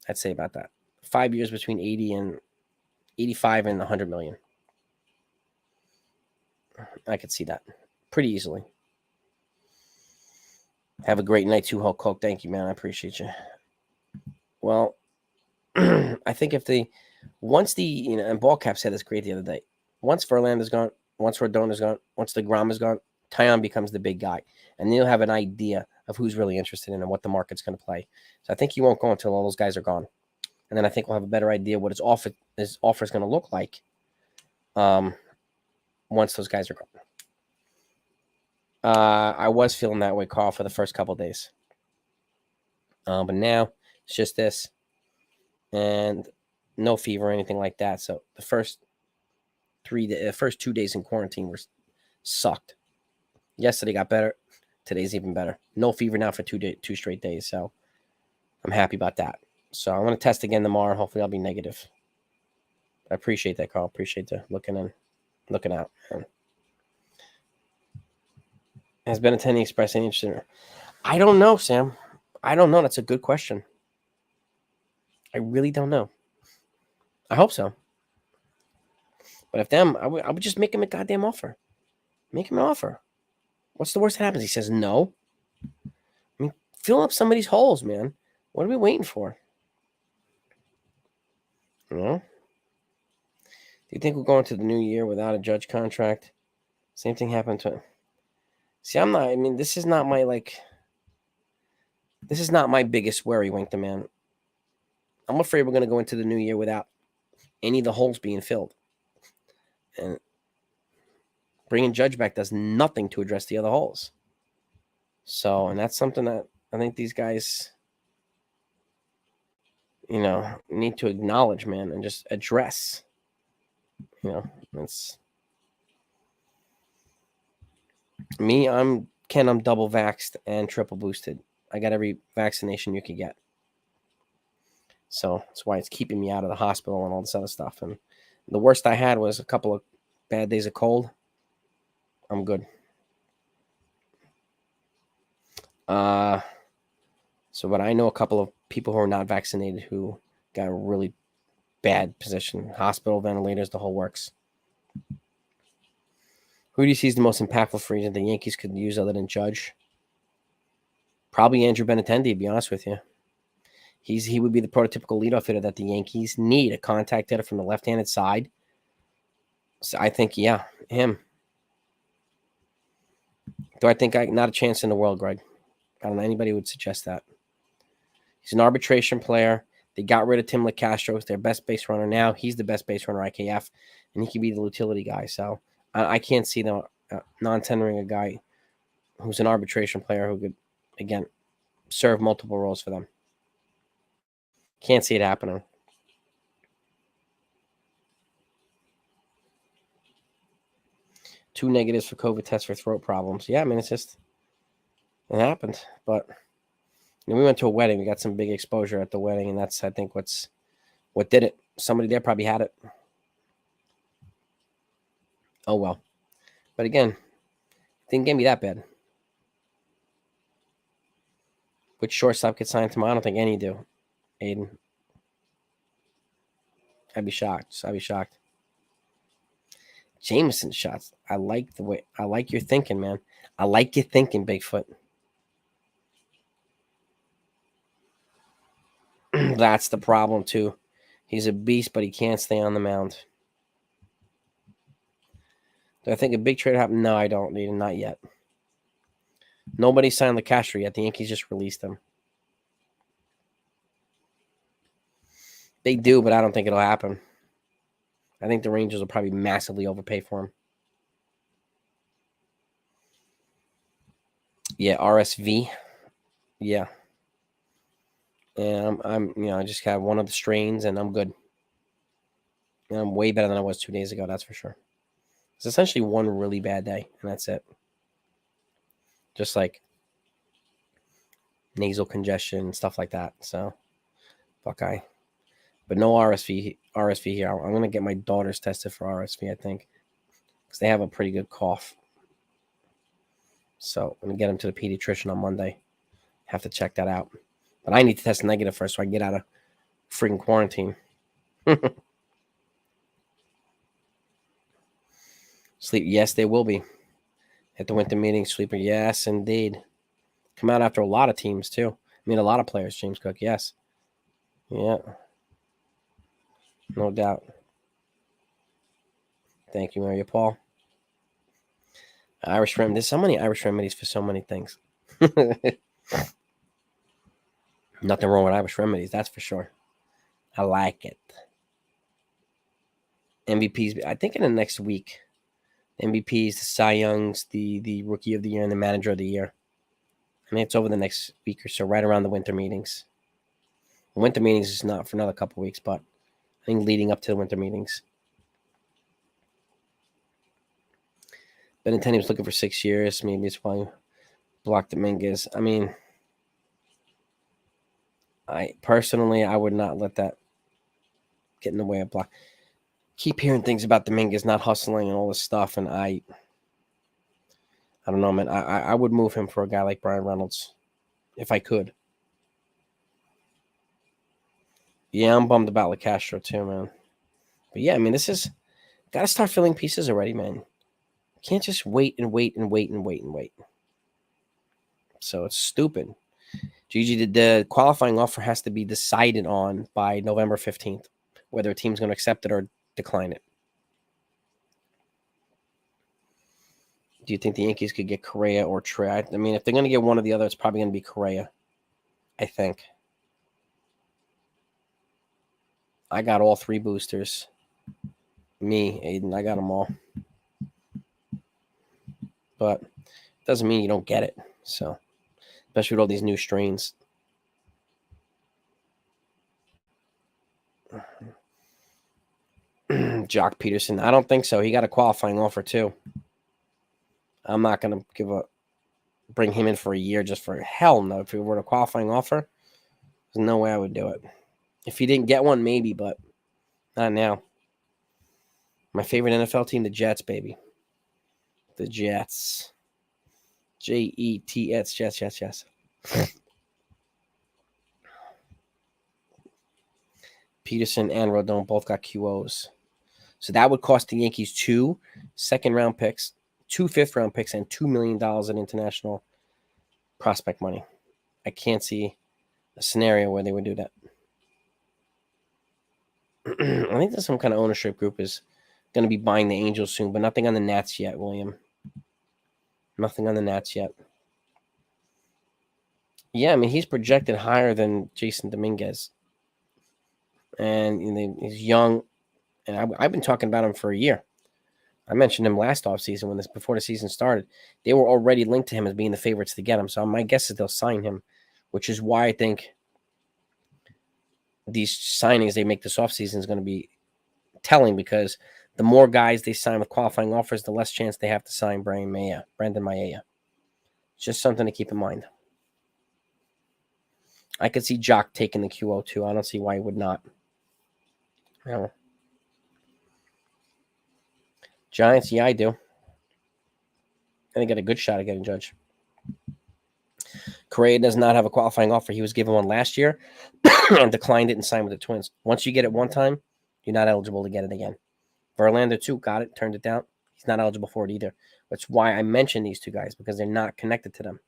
I'd say about that. 5 years between 85 and 100 million. I could see that pretty easily. Have a great night too, Hulk Coke. Thank you, man. I appreciate you. Well, I think and Ballcap said this great the other day. Once Verlander's gone, once Rodon's gone, once DeGrom is gone, Taillon becomes the big guy. And then you'll have an idea of who's really interested in and what the market's going to play. So I think he won't go until all those guys are gone. And then I think we'll have a better idea what his offer is going to look like once those guys are gone. I was feeling that way, Carl, for the first couple of days. But now it's just this. And no fever or anything like that. So the first 2 days in quarantine were sucked. Yesterday got better. Today's even better. No fever now for 2 straight days. So I'm happy about that. So I'm going to test again tomorrow. Hopefully I'll be negative. I appreciate that, Carl. Appreciate the looking out. Has Benintendi expressed any interest in her? I don't know, Sam. I don't know. That's a good question. I really don't know. I hope so. But if them, I would just make him a goddamn offer. Make him an offer. What's the worst that happens? He says no. I mean, fill up some of these holes, man. What are we waiting for? Do you think we'll go into the new year without a Judge contract? Same thing happened to him. See, this is not my biggest worry, Wink the Man. I'm afraid we're going to go into the new year without any of the holes being filled. And bringing Judge back does nothing to address the other holes. So, and that's something that I think these guys, need to acknowledge, man, and just address. It's me. I'm double vaxxed and triple boosted. I got every vaccination you could get. So that's why it's keeping me out of the hospital and all this other stuff. And the worst I had was a couple of bad days of cold. I'm good. But I know a couple of people who are not vaccinated who got a really bad position. Hospital, ventilators, the whole works. Who do you see as the most impactful free agent the Yankees could use other than Judge? Probably Andrew Benintendi, to be honest with you. He would be the prototypical leadoff hitter that the Yankees need, a contact hitter from the left-handed side. So I think, yeah, him. Do I think not a chance in the world, Greg? I don't know anybody would suggest that. He's an arbitration player. They got rid of Tim LeCastro. He's their best base runner now. He's the best base runner IKF, and he can be the utility guy. So I can't see them non-tendering a guy who's an arbitration player who could, again, serve multiple roles for them. Can't see it happening. Two negatives for COVID tests for throat problems. Yeah, I mean, it happened. But And we went to a wedding. We got some big exposure at the wedding, and that's, I think, what did it. Somebody there probably had it. Oh, well. But again, it didn't get me that bad. Which shortstop gets signed tomorrow? I don't think any do. Aiden. I'd be shocked. I'd be shocked. Jameson shots. I like your thinking, man. I like your thinking, Bigfoot. That's the problem, too. He's a beast, but he can't stay on the mound. Do I think a big trade happened? No, I don't. Not yet. Nobody signed Castro yet. The Yankees just released him. They do, but I don't think it'll happen. I think the Rangers will probably massively overpay for him. Yeah, RSV. Yeah. And I just have one of the strains, and I'm good. And I'm way better than I was 2 days ago, that's for sure. It's essentially one really bad day, and that's it. Just like nasal congestion, stuff like that. So, Buckeye. But no RSV here. I'm going to get my daughters tested for RSV, I think, because they have a pretty good cough. So I'm going to get them to the pediatrician on Monday. Have to check that out. But I need to test negative first so I can get out of freaking quarantine. Sleep. Yes, they will be. At the winter meeting, sleeper. Yes, indeed. Come out after a lot of teams, too. I mean, a lot of players, James Cook. Yes. Yeah. No doubt. Thank you, Maria Paul. Irish remedy. There's so many Irish remedies for so many things. Nothing wrong with Irish remedies, that's for sure. I like it. MVPs, I think in the next week. MVPs, the Cy Youngs, the Rookie of the Year, and the Manager of the Year. I mean, it's over the next week or so, right around the winter meetings. The winter meetings is not for another couple weeks, but I think leading up to the winter meetings. Benintendi was looking for 6 years. Maybe it's why Block Dominguez. I mean, I would not let that get in the way of Block. Keep hearing things about Dominguez not hustling and all this stuff, and I don't know, man. I would move him for a guy like Brian Reynolds if I could. Yeah, I'm bummed about Castro too, man. But yeah, I mean, this is got to start filling pieces already, man. Can't just wait and wait and wait and wait and wait. So it's stupid. Gigi, the qualifying offer has to be decided on by November 15th, whether a team's going to accept it or decline it. Do you think the Yankees could get Correa or Trey? I mean, if they're going to get one or the other, it's probably going to be Correa, I think. I got all 3 boosters. Me, Aiden, I got them all. But it doesn't mean you don't get it. So, especially with all these new strains. Jock Peterson, I don't think so. He got a qualifying offer too. I'm not going to bring him in for a year just for hell no. If it were a qualifying offer, there's no way I would do it. If he didn't get one, maybe, but not now. My favorite NFL team, the Jets, baby. The Jets. Jets, Jets. Peterson and Rodon both got QOs. So that would cost the Yankees 2 second-round picks, 2 fifth-round picks, and $2 million in international prospect money. I can't see a scenario where they would do that. I think there's some kind of ownership group is going to be buying the Angels soon, but nothing on the Nats yet, William. Nothing on the Nats yet. Yeah, I mean, he's projected higher than Jason Dominguez. And he's young. And I've been talking about him for a year. I mentioned him last offseason before the season started. They were already linked to him as being the favorites to get him. So my guess is they'll sign him, which is why I think these signings they make this offseason is going to be telling, because the more guys they sign with qualifying offers, the less chance they have to sign Brandon Maia. Just something to keep in mind. I could see Jock taking the QO too. I don't see why he would not. No. Giants, yeah, I do. And they get a good shot at getting Judge. Correa does not have a qualifying offer. He was given one last year and declined it and signed with the Twins. Once you get it one time, you're not eligible to get it again. Verlander, too, got it, turned it down. He's not eligible for it either. That's why I mentioned these two guys, because they're not connected to them.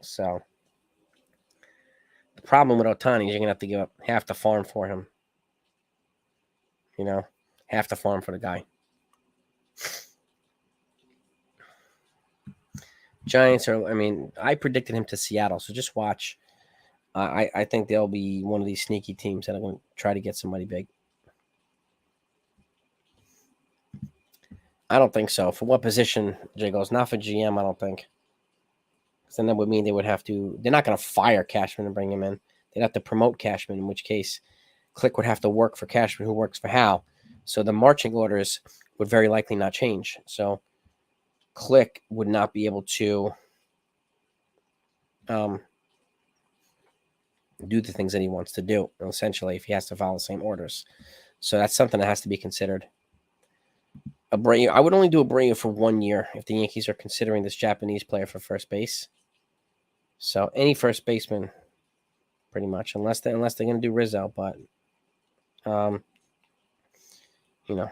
So the problem with Ohtani is you're going to have to give up half the farm for him. Half the farm for the guy. Giants I predicted him to Seattle, so just watch. I think they'll be one of these sneaky teams that are going to try to get somebody big. I don't think so. For what position, Jay goes? Not for GM, I don't think. Because then that would mean they would have to. They're not going to fire Cashman and bring him in. They'd have to promote Cashman, in which case Click would have to work for Cashman, who works for Howe. So the marching orders would very likely not change. So Click would not be able to do the things that he wants to do, essentially, if he has to follow the same orders. So that's something that has to be considered. Abreu, I would only do Abreu for 1 year if the Yankees are considering this Japanese player for first base. So any first baseman, pretty much, unless they're going to do Rizzo. But,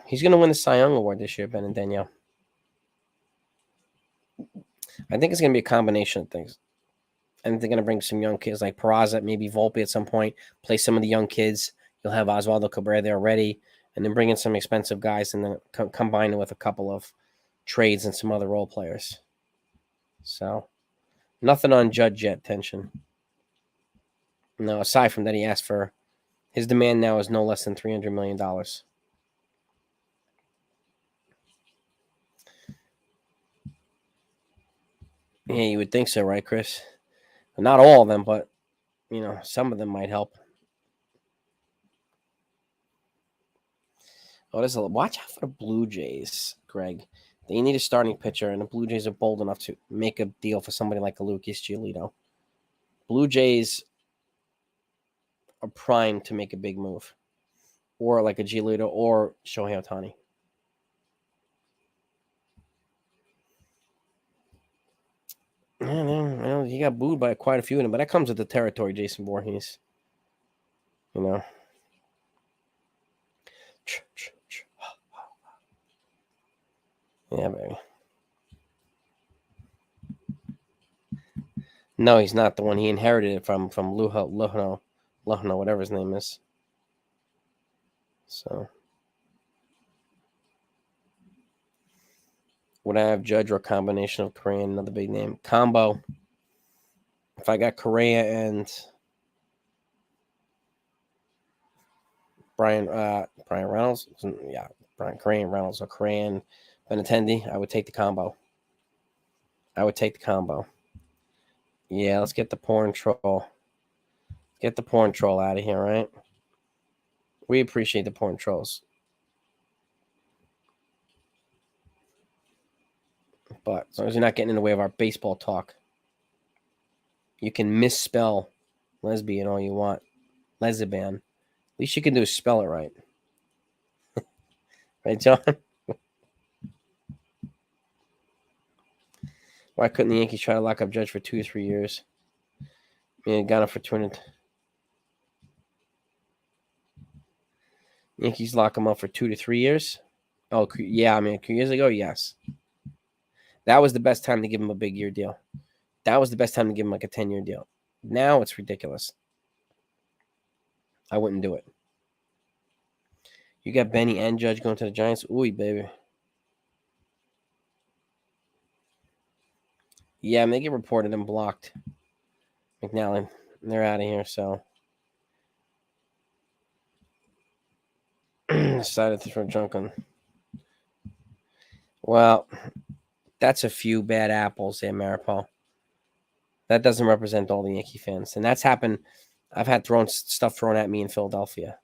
he's going to win the Cy Young Award this year, Beninteño. I think it's going to be a combination of things. I think they're going to bring some young kids like Peraza, maybe Volpe at some point, play some of the young kids. You'll have Oswaldo Cabrera there already, and then bring in some expensive guys and then combine it with a couple of trades and some other role players. So nothing on Judge yet, tension. No, aside from that, he asked for his demand now is no less than $300 million. Yeah, you would think so, right, Chris? Not all of them, but some of them might help. Oh, watch out for the Blue Jays, Greg. They need a starting pitcher, and the Blue Jays are bold enough to make a deal for somebody like a Lucas Giolito. Blue Jays are primed to make a big move, or like a Giolito or Shohei Ohtani. I know he got booed by quite a few of them, but that comes with the territory, Jason Voorhees. Yeah, baby. No, he's not the one. He inherited it from Lohno, whatever his name is. So, would I have Judge or a combination of Correa and another big name? Combo. If I got Correa and Brian Reynolds, yeah, Correa and Reynolds, or Correa and Benintendi, I would take the combo. Yeah, let's get the porn troll. Get the porn troll out of here, right? We appreciate the porn trolls. But as long as you're not getting in the way of our baseball talk, you can misspell lesbian all you want. Lesbian. At least you can do is spell it right. Right, John? Why couldn't the Yankees try to lock up Judge for 2 or 3 years? Got him for 200. Yankees lock him up for 2 to 3 years? Oh, yeah, 2 years ago, yes. That was the best time to give him a big year deal. That was the best time to give him like a 10-year deal. Now it's ridiculous. I wouldn't do it. You got Benny and Judge going to the Giants? Ooh, baby. Yeah, they get reported and blocked. McNally, they're out of here, so. Decided to throw junk on. Well, that's a few bad apples there, Maripol. That doesn't represent all the Yankee fans. And that's happened. I've had stuff thrown at me in Philadelphia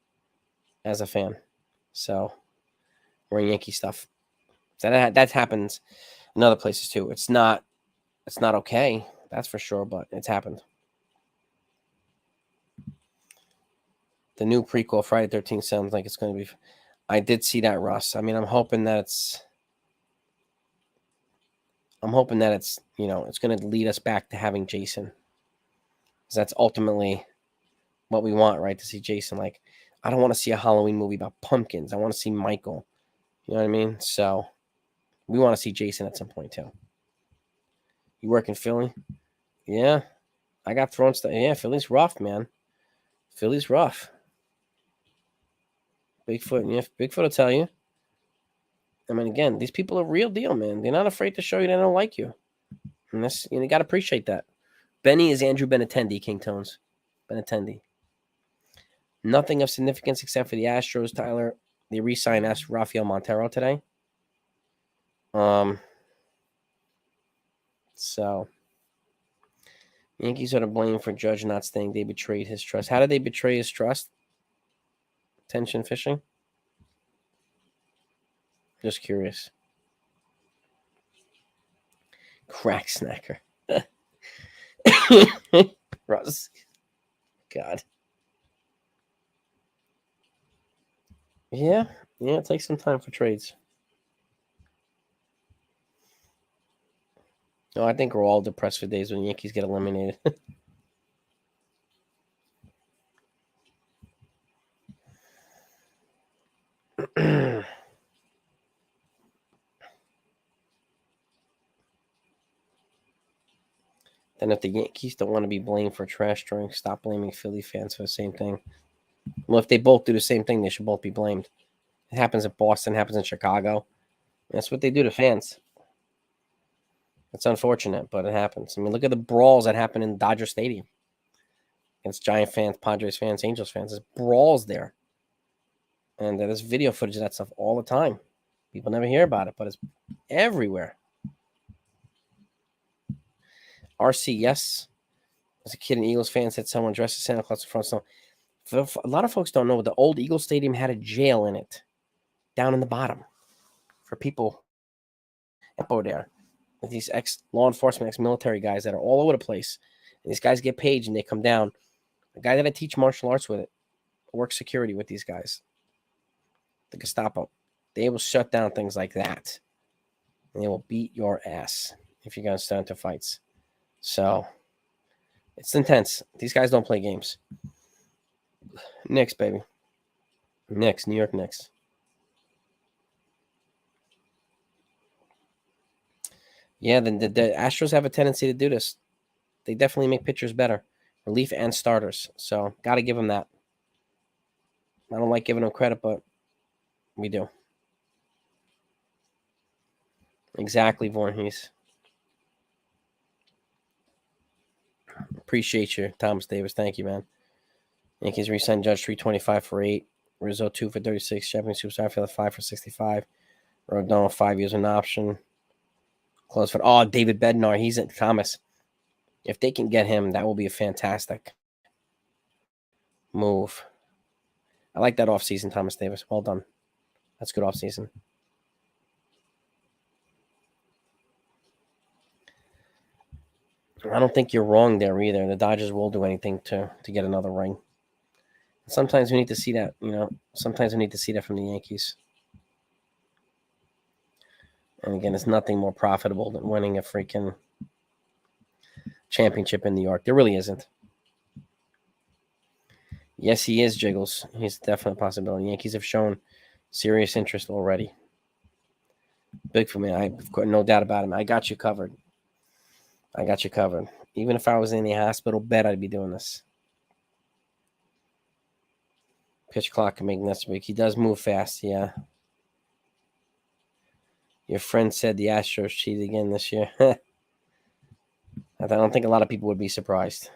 as a fan. So, wearing Yankee stuff. That happens in other places too. It's not It's not okay, that's for sure, but it's happened. The new prequel, Friday 13th, sounds like it's going to be. I did see that, Russ. I mean, I'm hoping that it's it's going to lead us back to having Jason, because that's ultimately what we want, right? To see Jason. Like, I don't want to see a Halloween movie about pumpkins. I want to see Michael. You know what I mean? So we want to see Jason at some point too. You work in Philly? Yeah, I got thrown stuff. Yeah, Philly's rough, man. Philly's rough. Bigfoot, yeah, Bigfoot will tell you. I mean, again, these people are real deal, man. They're not afraid to show you they don't like you. And this, you got to appreciate that. Benny is Andrew Benintendi, King Tones. Benintendi. Nothing of significance except for the Astros, Tyler. They re-signed Rafael Montero today. So Yankees are to blame for Judge not staying. They betrayed his trust. How did they betray his trust? Attention fishing? Just curious. Crack snacker. Russ. God. Yeah, it takes some time for trades. No, I think we're all depressed for days when the Yankees get eliminated. Then if the Yankees don't want to be blamed for trash throwing, stop blaming Philly fans for the same thing. Well, if they both do the same thing, they should both be blamed. It happens in Boston, happens in Chicago. That's what they do to fans. It's unfortunate, but it happens. I mean, look at the brawls that happen in Dodger Stadium against Giant fans, Padres fans, Angels fans. There's brawls there. And there's video footage of that stuff all the time. People never hear about it, but it's everywhere. RC, yes. As a kid, an Eagles fan said someone dressed as Santa Claus in front of someone. A lot of folks don't know, the old Eagles Stadium had a jail in it, down in the bottom, for people there. With these ex-law enforcement, ex-military guys that are all over the place. And these guys get paid and they come down. The guy that I teach martial arts with works security with these guys. The Gestapo. They will shut down things like that. And they will beat your ass if you're going to start into fights. So, it's intense. These guys don't play games. Knicks, baby. Knicks, New York Knicks. Yeah, the Astros have a tendency to do this. They definitely make pitchers better, relief and starters. So, got to give them that. I don't like giving them credit, but we do. Exactly, Voorhees. Appreciate you, Thomas Davis. Thank you, man. Yankees re-signed Judge 325 for 8. Rizzo 2 for 36. Japanese superstar Field 5 for 65. Rodon 5 years an option. Close for David Bednar. He's at Thomas. If they can get him, that will be a fantastic move. I like that offseason, Thomas Davis. Well done. That's good offseason. I don't think you're wrong there either. The Dodgers will do anything to get another ring. Sometimes we need to see that, Sometimes we need to see that from the Yankees. And again, it's nothing more profitable than winning a freaking championship in New York. There really isn't. Yes, he is, Jiggles. He's definitely a possibility. Yankees have shown serious interest already. Big for me. I've got no doubt about him. I got you covered. Even if I was in the hospital bed, I'd be doing this. Pitch clock can make next week. He does move fast, yeah. Your friend said the Astros cheated again this year. I don't think a lot of people would be surprised.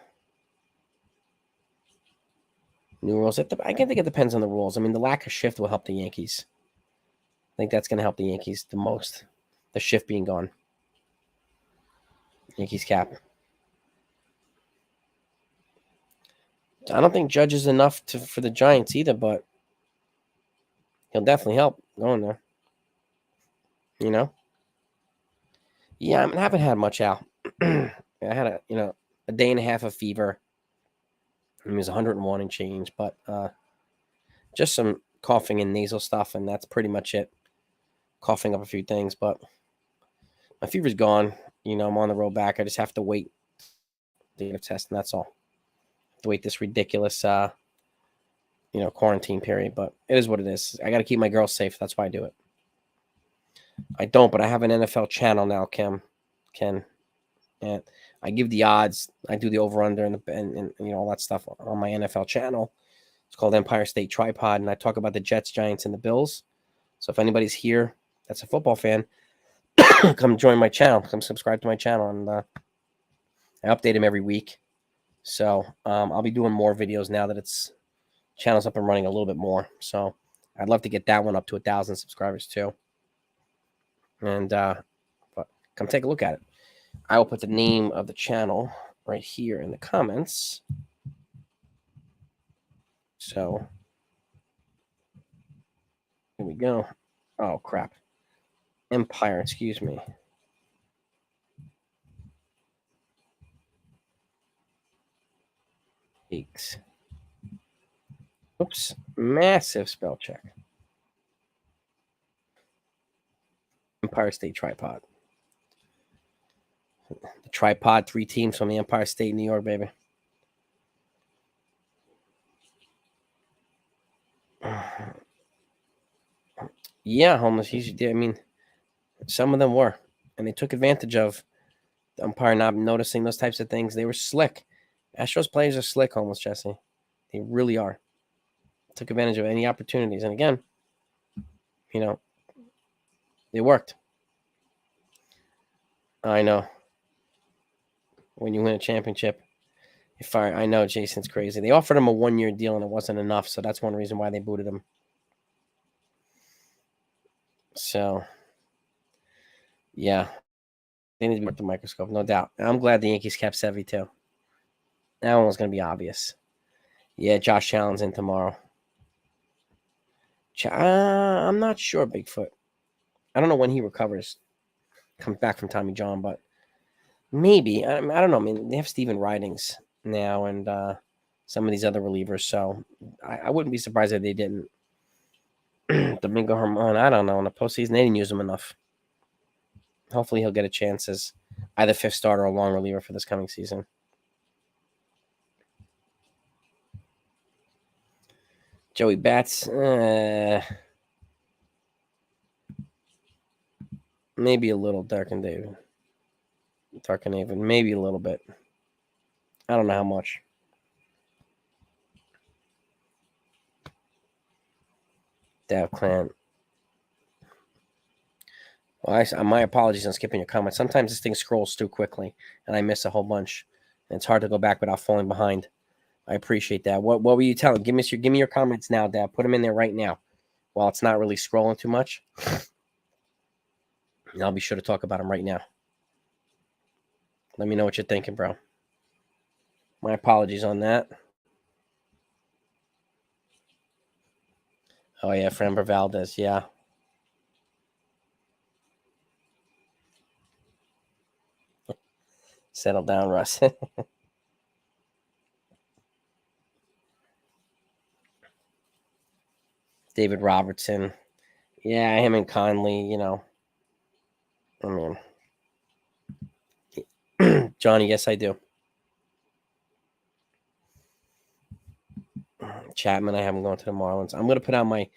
New rules. I think it depends on the rules. I mean, the lack of shift will help the Yankees. I think that's going to help the Yankees the most. The shift being gone. Yankees cap. I don't think Judge is enough for the Giants either, but he'll definitely help going there. Yeah, I haven't had much Al. I had a day and a half of fever. It was 101 and change, but just some coughing and nasal stuff, and that's pretty much it. Coughing up a few things, but my fever's gone. I'm on the road back. I just have to wait to get a test, and that's all. To wait this ridiculous, quarantine period. But it is what it is. I got to keep my girls safe. That's why I do it. I don't, but I have an NFL channel now, Ken, and I give the odds. I do the over under and all that stuff on my NFL channel. It's called Empire State Tripod, and I talk about the Jets, Giants, and the Bills. So if anybody's here that's a football fan, come join my channel. Come subscribe to my channel, and I update them every week. So I'll be doing more videos now that it's channel's up and running a little bit more. So I'd love to get that one up to 1,000 subscribers too. And but come take a look at it. I will put the name of the channel right here in the comments. So here we go. Oh, crap. Empire, excuse me. Weeks. Oops. Massive spell check. Empire State Tripod. The Tripod, 3 teams from the Empire State, New York, baby. Yeah, homeless. I mean, some of them were, and they took advantage of the umpire not noticing those types of things. They were slick. Astros players are slick, homeless Jesse. They really are. Took advantage of any opportunities, and again, they worked. I know. When you win a championship, I know Jason's crazy. They offered him a 1-year deal, and it wasn't enough, so that's one reason why they booted him. So, yeah. They need to be worth the microscope, no doubt. And I'm glad the Yankees kept Sevy, too. That one was going to be obvious. Yeah, Josh Allen's in tomorrow. I'm not sure, Bigfoot. I don't know when he recovers, comes back from Tommy John, but maybe. I don't know. I mean, they have Steven Ridings now and some of these other relievers, so I wouldn't be surprised if they didn't. Domingo Herman, I don't know. In the postseason, they didn't use him enough. Hopefully, he'll get a chance as either fifth starter or long reliever for this coming season. Joey Bats, maybe a little. Darkenhaven, maybe a little bit. I don't know how much. Dav Clan. Well, my apologies on skipping your comment. Sometimes this thing scrolls too quickly, and I miss a whole bunch. And it's hard to go back without falling behind. I appreciate that. What were you telling? Give me your comments now, Dad. Put them in there right now, while it's not really scrolling too much. And I'll be sure to talk about them right now. Let me know what you're thinking, bro. My apologies on that. Oh yeah, Framber Valdez. Yeah. Settle down, Russ. David Robertson. Yeah, him and Conley, I mean, Johnny, yes, I do. Chapman, I have him going to the Marlins. I'm going to put out my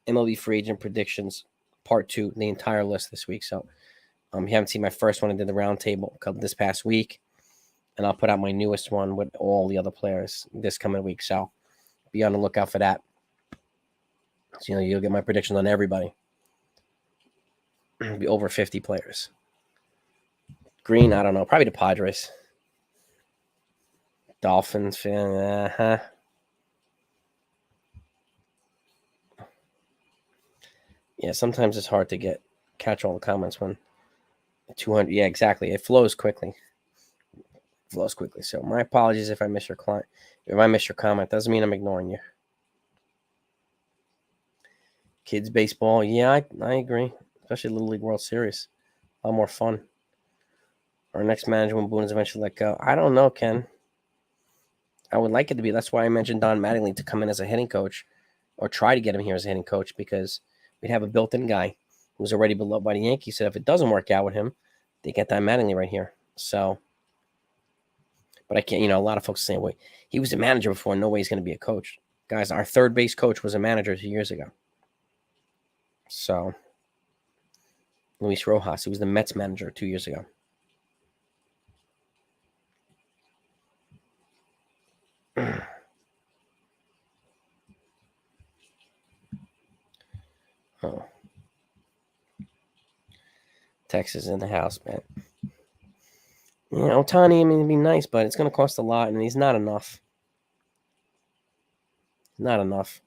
MLB free agent predictions, part 2, the entire list this week. So you haven't seen my first one. I did the round table this past week. And I'll put out my newest one with all the other players this coming week. So be on the lookout for that. So, you'll get my predictions on everybody. It'll be over 50 players. Green, I don't know. Probably the Padres. Dolphins fan. Yeah, sometimes it's hard to catch all the comments when 200. Yeah, exactly. It flows quickly. So my apologies if I miss your client. If I miss your comment, doesn't mean I'm ignoring you. Kids baseball, yeah, I agree. Especially Little League World Series, a lot more fun. Our next manager when Boone is eventually let go. I don't know, Ken. I would like it to be. That's why I mentioned Don Mattingly to come in as a hitting coach, or try to get him here as a hitting coach, because we'd have a built-in guy who's already beloved by the Yankees. So if it doesn't work out with him, they get Don Mattingly right here. So, but I can't. A lot of folks saying, "Wait, he was a manager before. No way he's going to be a coach." Guys, our third base coach was a manager 2 years ago. So, Luis Rojas, he was the Mets manager 2 years ago. Oh. Texas in the house, man. Ohtani, it'd be nice, but it's going to cost a lot, and he's not enough. Not enough.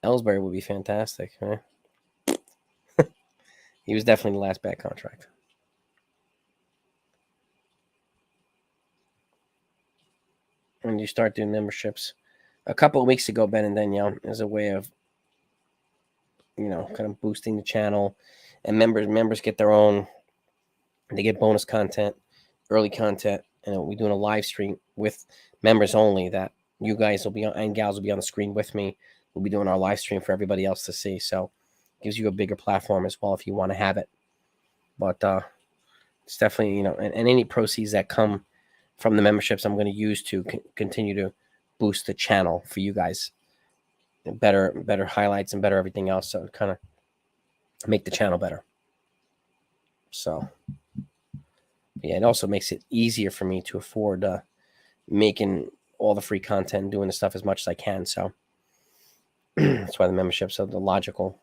Ellsbury would be fantastic, right? He was definitely the last bad contract. When you start doing memberships, a couple of weeks ago, Ben and Danielle, as a way of, kind of boosting the channel, and members get their own. They get bonus content, early content, and we're doing a live stream with members only. That you guys will be on, and gals will be on the screen with me. We'll be doing our live stream for everybody else to see. So, it gives you a bigger platform as well if you want to have it. But it's definitely, and any proceeds that come from the memberships, I'm going to use to continue to boost the channel for you guys. Better highlights and better everything else. So kind of make the channel better. So, yeah, it also makes it easier for me to afford making all the free content, doing the stuff as much as I can. So that's why the memberships are the logical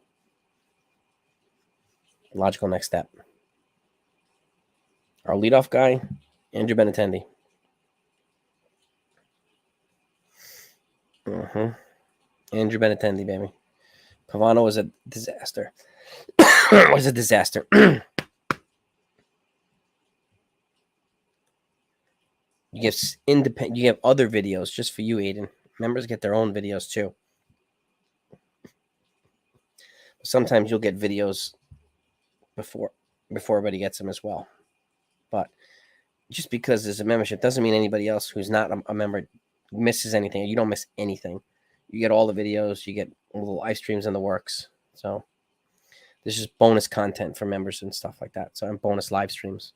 next step. Our leadoff guy, Andrew Benintendi. Andrew Benintendi, baby. Pavano was a disaster. Was a disaster. You have other videos just for you, Aiden. Members get their own videos too. Sometimes you'll get videos before everybody gets them as well. But just because there's a membership doesn't mean anybody else who's not a member misses anything. You don't miss anything. You get all the videos. You get all the live streams in the works. So there's just bonus content for members and stuff like that. So and bonus live streams.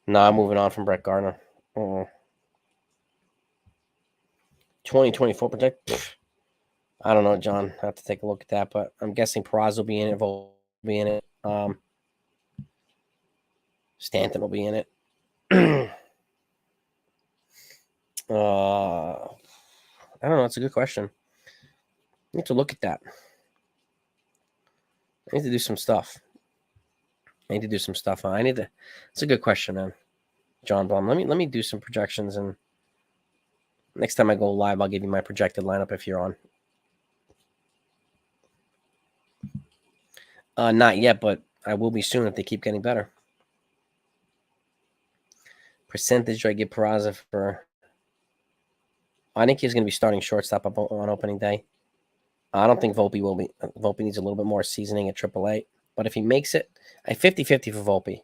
I'm moving on from Brett Gardner. 2024 project. I don't know, John. I have to take a look at that, but I'm guessing Peraza will be in it. Vol will be in it. Stanton will be in it. I don't know. It's a good question. I need to look at that. I need to do some stuff. It's a good question, man. John Blum. Let me do some projections, and next time I go live, I'll give you my projected lineup if you're on. Not yet, but I will be soon if they keep getting better. Percentage do I give Peraza for? I think he's going to be starting shortstop on opening day. I don't think Volpe will be. Volpe needs a little bit more seasoning at AAA. But if he makes it, I 50-50 for Volpe.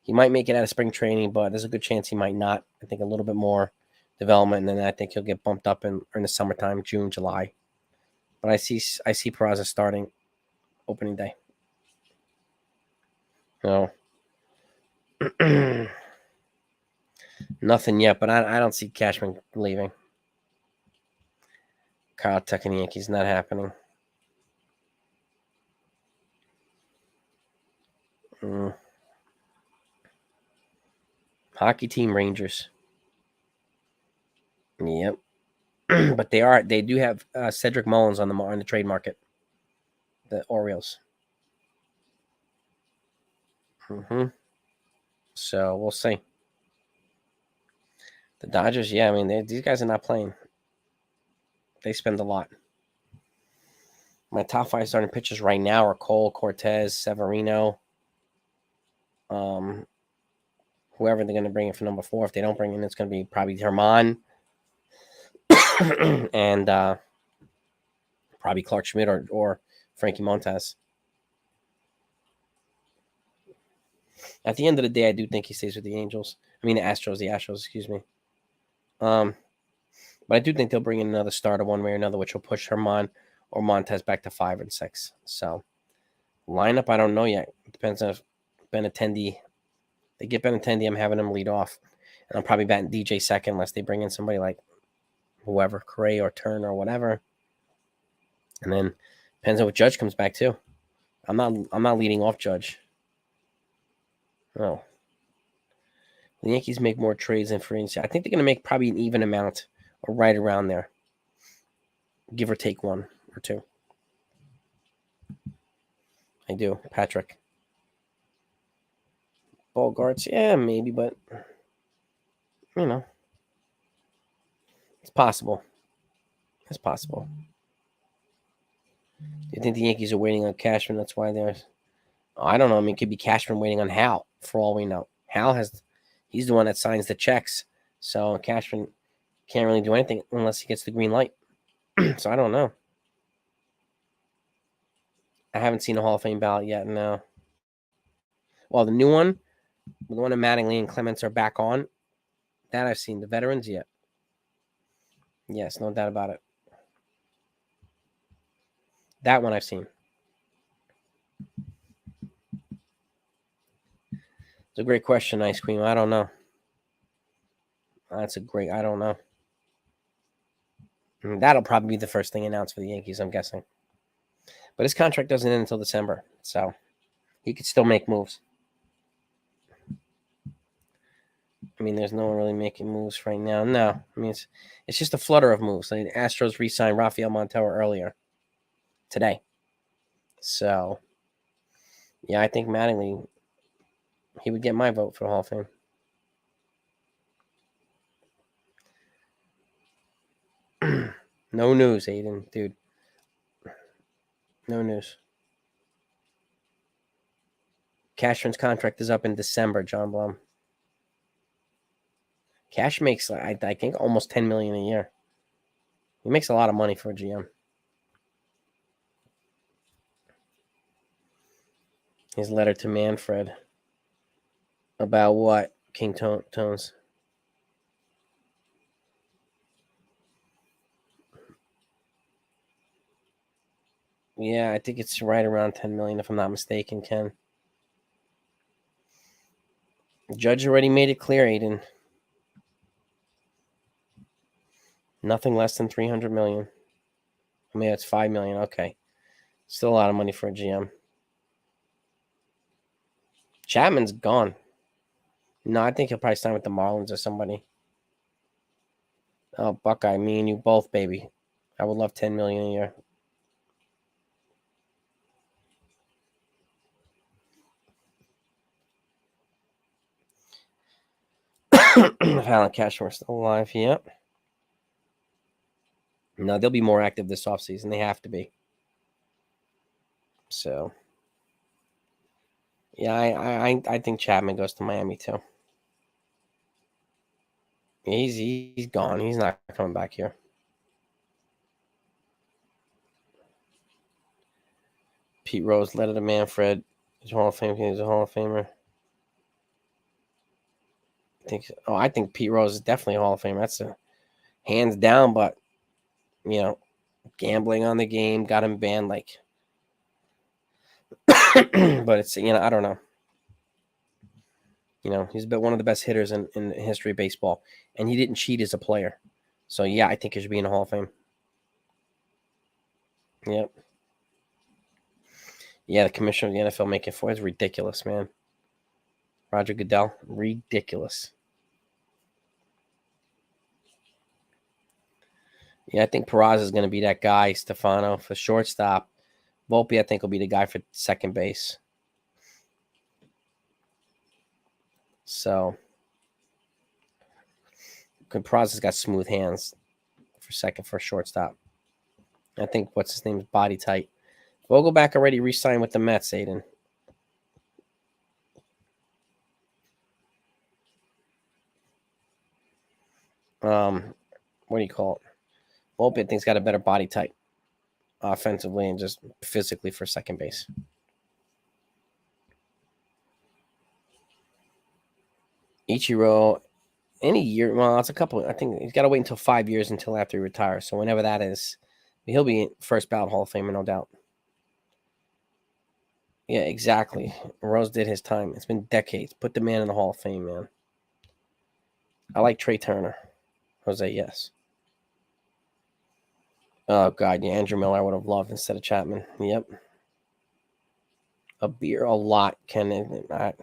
He might make it out of spring training, but there's a good chance he might not. I think a little bit more development, and then I think he'll get bumped up in the summertime, June, July. But I see Peraza starting opening day. No. Nothing yet, but I don't see Cashman leaving. Kyle Tuck and Yankees, not happening. Hockey team Rangers. Yep. But they do have Cedric Mullins on the trade market. The Orioles. So we'll see. The Dodgers, yeah, I mean these guys are not playing. They spend a lot. My top 5 starting pitchers right now are Cole, Cortez, Severino. Whoever they're going to bring in for number 4. If they don't bring in, it's going to be probably Herman and probably Clark Schmidt or Frankie Montas. At the end of the day, I do think he stays with the Angels. I mean, the Astros, excuse me. But I do think they'll bring in another starter one way or another, which will push Herman or Montez back to 5 and 6. So lineup, I don't know yet. It depends on if Benintendi. They get Benintendi, I'm having him lead off. And I'm probably batting DJ second unless they bring in somebody like whoever, Correa or Turner or whatever. And then depends on what Judge comes back too. I'm not leading off Judge. No. The Yankees make more trades than free agency. I think they're going to make probably an even amount or right around there. Give or take 1 or 2. I do. Patrick. Ball guards, yeah, maybe, but you know, it's possible. It's possible. Do you think the Yankees are waiting on Cashman? That's why they're. Oh, I don't know. I mean, it could be Cashman waiting on Hal, for all we know. He's the one that signs the checks. So Cashman can't really do anything unless he gets the green light. So I don't know. I haven't seen a Hall of Fame ballot yet, no. Well, the new one, the one that Mattingly and Clements are back on, that I've seen. The veterans, yet. Yes, no doubt about it. That one I've seen. It's a great question, Ice Cream. I don't know. I don't know. That'll probably be the first thing announced for the Yankees, I'm guessing. But his contract doesn't end until December, so he could still make moves. I mean, there's no one really making moves right now. No, I mean, it's just a flutter of moves. Like the Astros re-signed Rafael Montero earlier today. So, yeah, I think Mattingly, he would get my vote for the Hall of Fame. No news, Aiden, dude. No news. Cashman's contract is up in December, John Blum. Cash makes, I think, almost $10 million a year. He makes a lot of money for a GM. His letter to Manfred about what? King Tones. Yeah, I think it's right around 10 million, if I'm not mistaken, Ken. The judge already made it clear, Aiden. Nothing less than 300 million. I mean, that's 5 million. Okay. Still a lot of money for a GM. Chapman's gone. No, I think he'll probably sign with the Marlins or somebody. Oh, Buckeye, me and you both, baby. I would love 10 million a year. If Alan Cashmore still alive, yep. No, they'll be more active this offseason. They have to be. So, yeah, I think Chapman goes to Miami too. He's gone. He's not coming back here. Pete Rose, letter to Manfred. He's a Hall of Fame. He's a Hall of Famer. I think Pete Rose is definitely a Hall of Famer. That's a hands down. But gambling on the game got him banned. Like, but it's I don't know. He's been one of the best hitters in the history of baseball, and he didn't cheat as a player. So yeah, I think he should be in the Hall of Fame. Yep. Yeah, the commissioner of the NFL making it is ridiculous, man. Roger Goodell, ridiculous. Yeah, I think Peraza is going to be that guy. Stefano for shortstop. Volpe, I think, will be the guy for second base. So, Peraza's got smooth hands for shortstop. I think what's his name is body tight. Vogelback already re-signed with the Mets, Aiden. What do you call it? Volpe, I think's got a better body type offensively and just physically for second base. Ichiro, any year. Well, it's a couple. I think he's got to wait until 5 years until after he retires. So whenever that is, he'll be first ballot Hall of Famer, no doubt. Yeah, exactly. Rose did his time. It's been decades. Put the man in the Hall of Fame, man. I like Trey Turner. Jose, yes. Oh, God. Yeah, Andrew Miller I would have loved instead of Chapman. Yep. A beer, a lot. I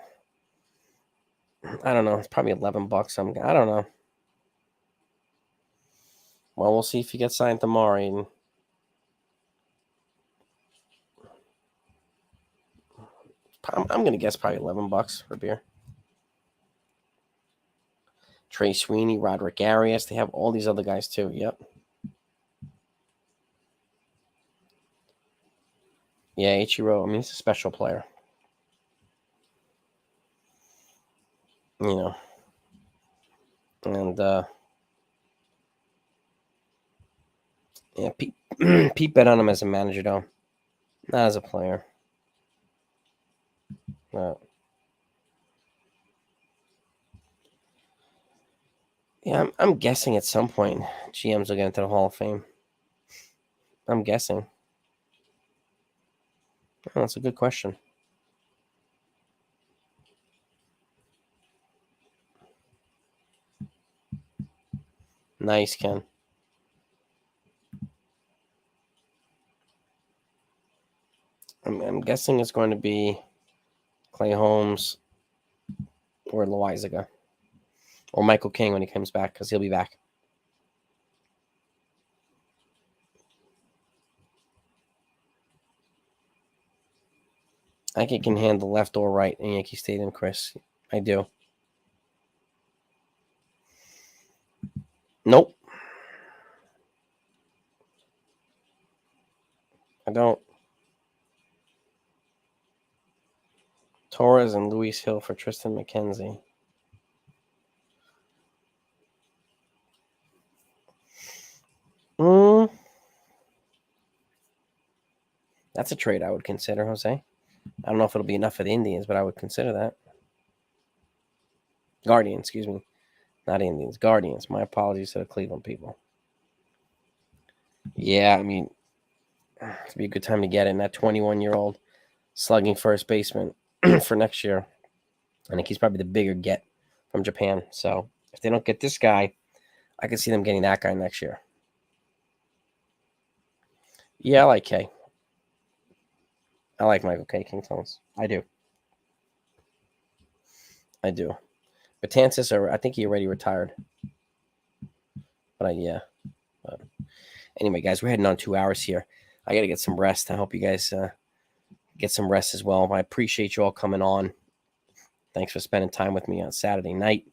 don't know. It's probably $11. I don't know. Well, we'll see if he gets signed tomorrow, Aiden. I'm going to guess probably $11 for beer. Trey Sweeney, Roderick Arias. They have all these other guys too. Yep. Yeah, Ichiro. I mean, he's a special player. You know. And yeah, Pete bet on him as a manager though, not as a player. Yeah, I'm guessing at some point GMs will get into the Hall of Fame. I'm guessing. Oh, that's a good question. Nice, Ken. I'm guessing it's going to be Clay Holmes or Loizaga or Michael King when he comes back because he'll be back. I think he can handle left or right in Yankee Stadium, Chris. I do. Nope. I don't. Torres and Luis Hill for Tristan McKenzie. That's a trade I would consider, Jose. I don't know if it'll be enough for the Indians, but I would consider that. Guardians, excuse me. Not Indians. Guardians. My apologies to the Cleveland people. Yeah, I mean, it'd be a good time to get in. That 21-year-old slugging first baseman for next year. I think he's probably the bigger get from Japan. So if they don't get this guy, I can see them getting that guy next year. Yeah, I like K. I like Michael K. Kingstones. I do. Betances, I think he already retired. But yeah. But anyway, guys, we're heading on 2 hours here. I got to get some rest. I hope you guys get some rest as well. I appreciate you all coming on. Thanks for spending time with me on Saturday night.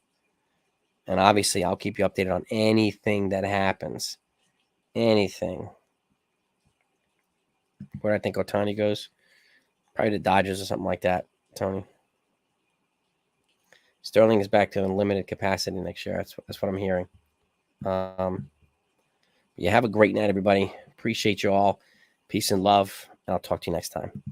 And obviously, I'll keep you updated on anything that happens. Anything. Where I think Ohtani goes. Probably the Dodgers or something like that, Tony. Sterling is back to unlimited capacity next year. That's what I'm hearing. Yeah, have a great night, everybody. Appreciate you all. Peace and love. And I'll talk to you next time.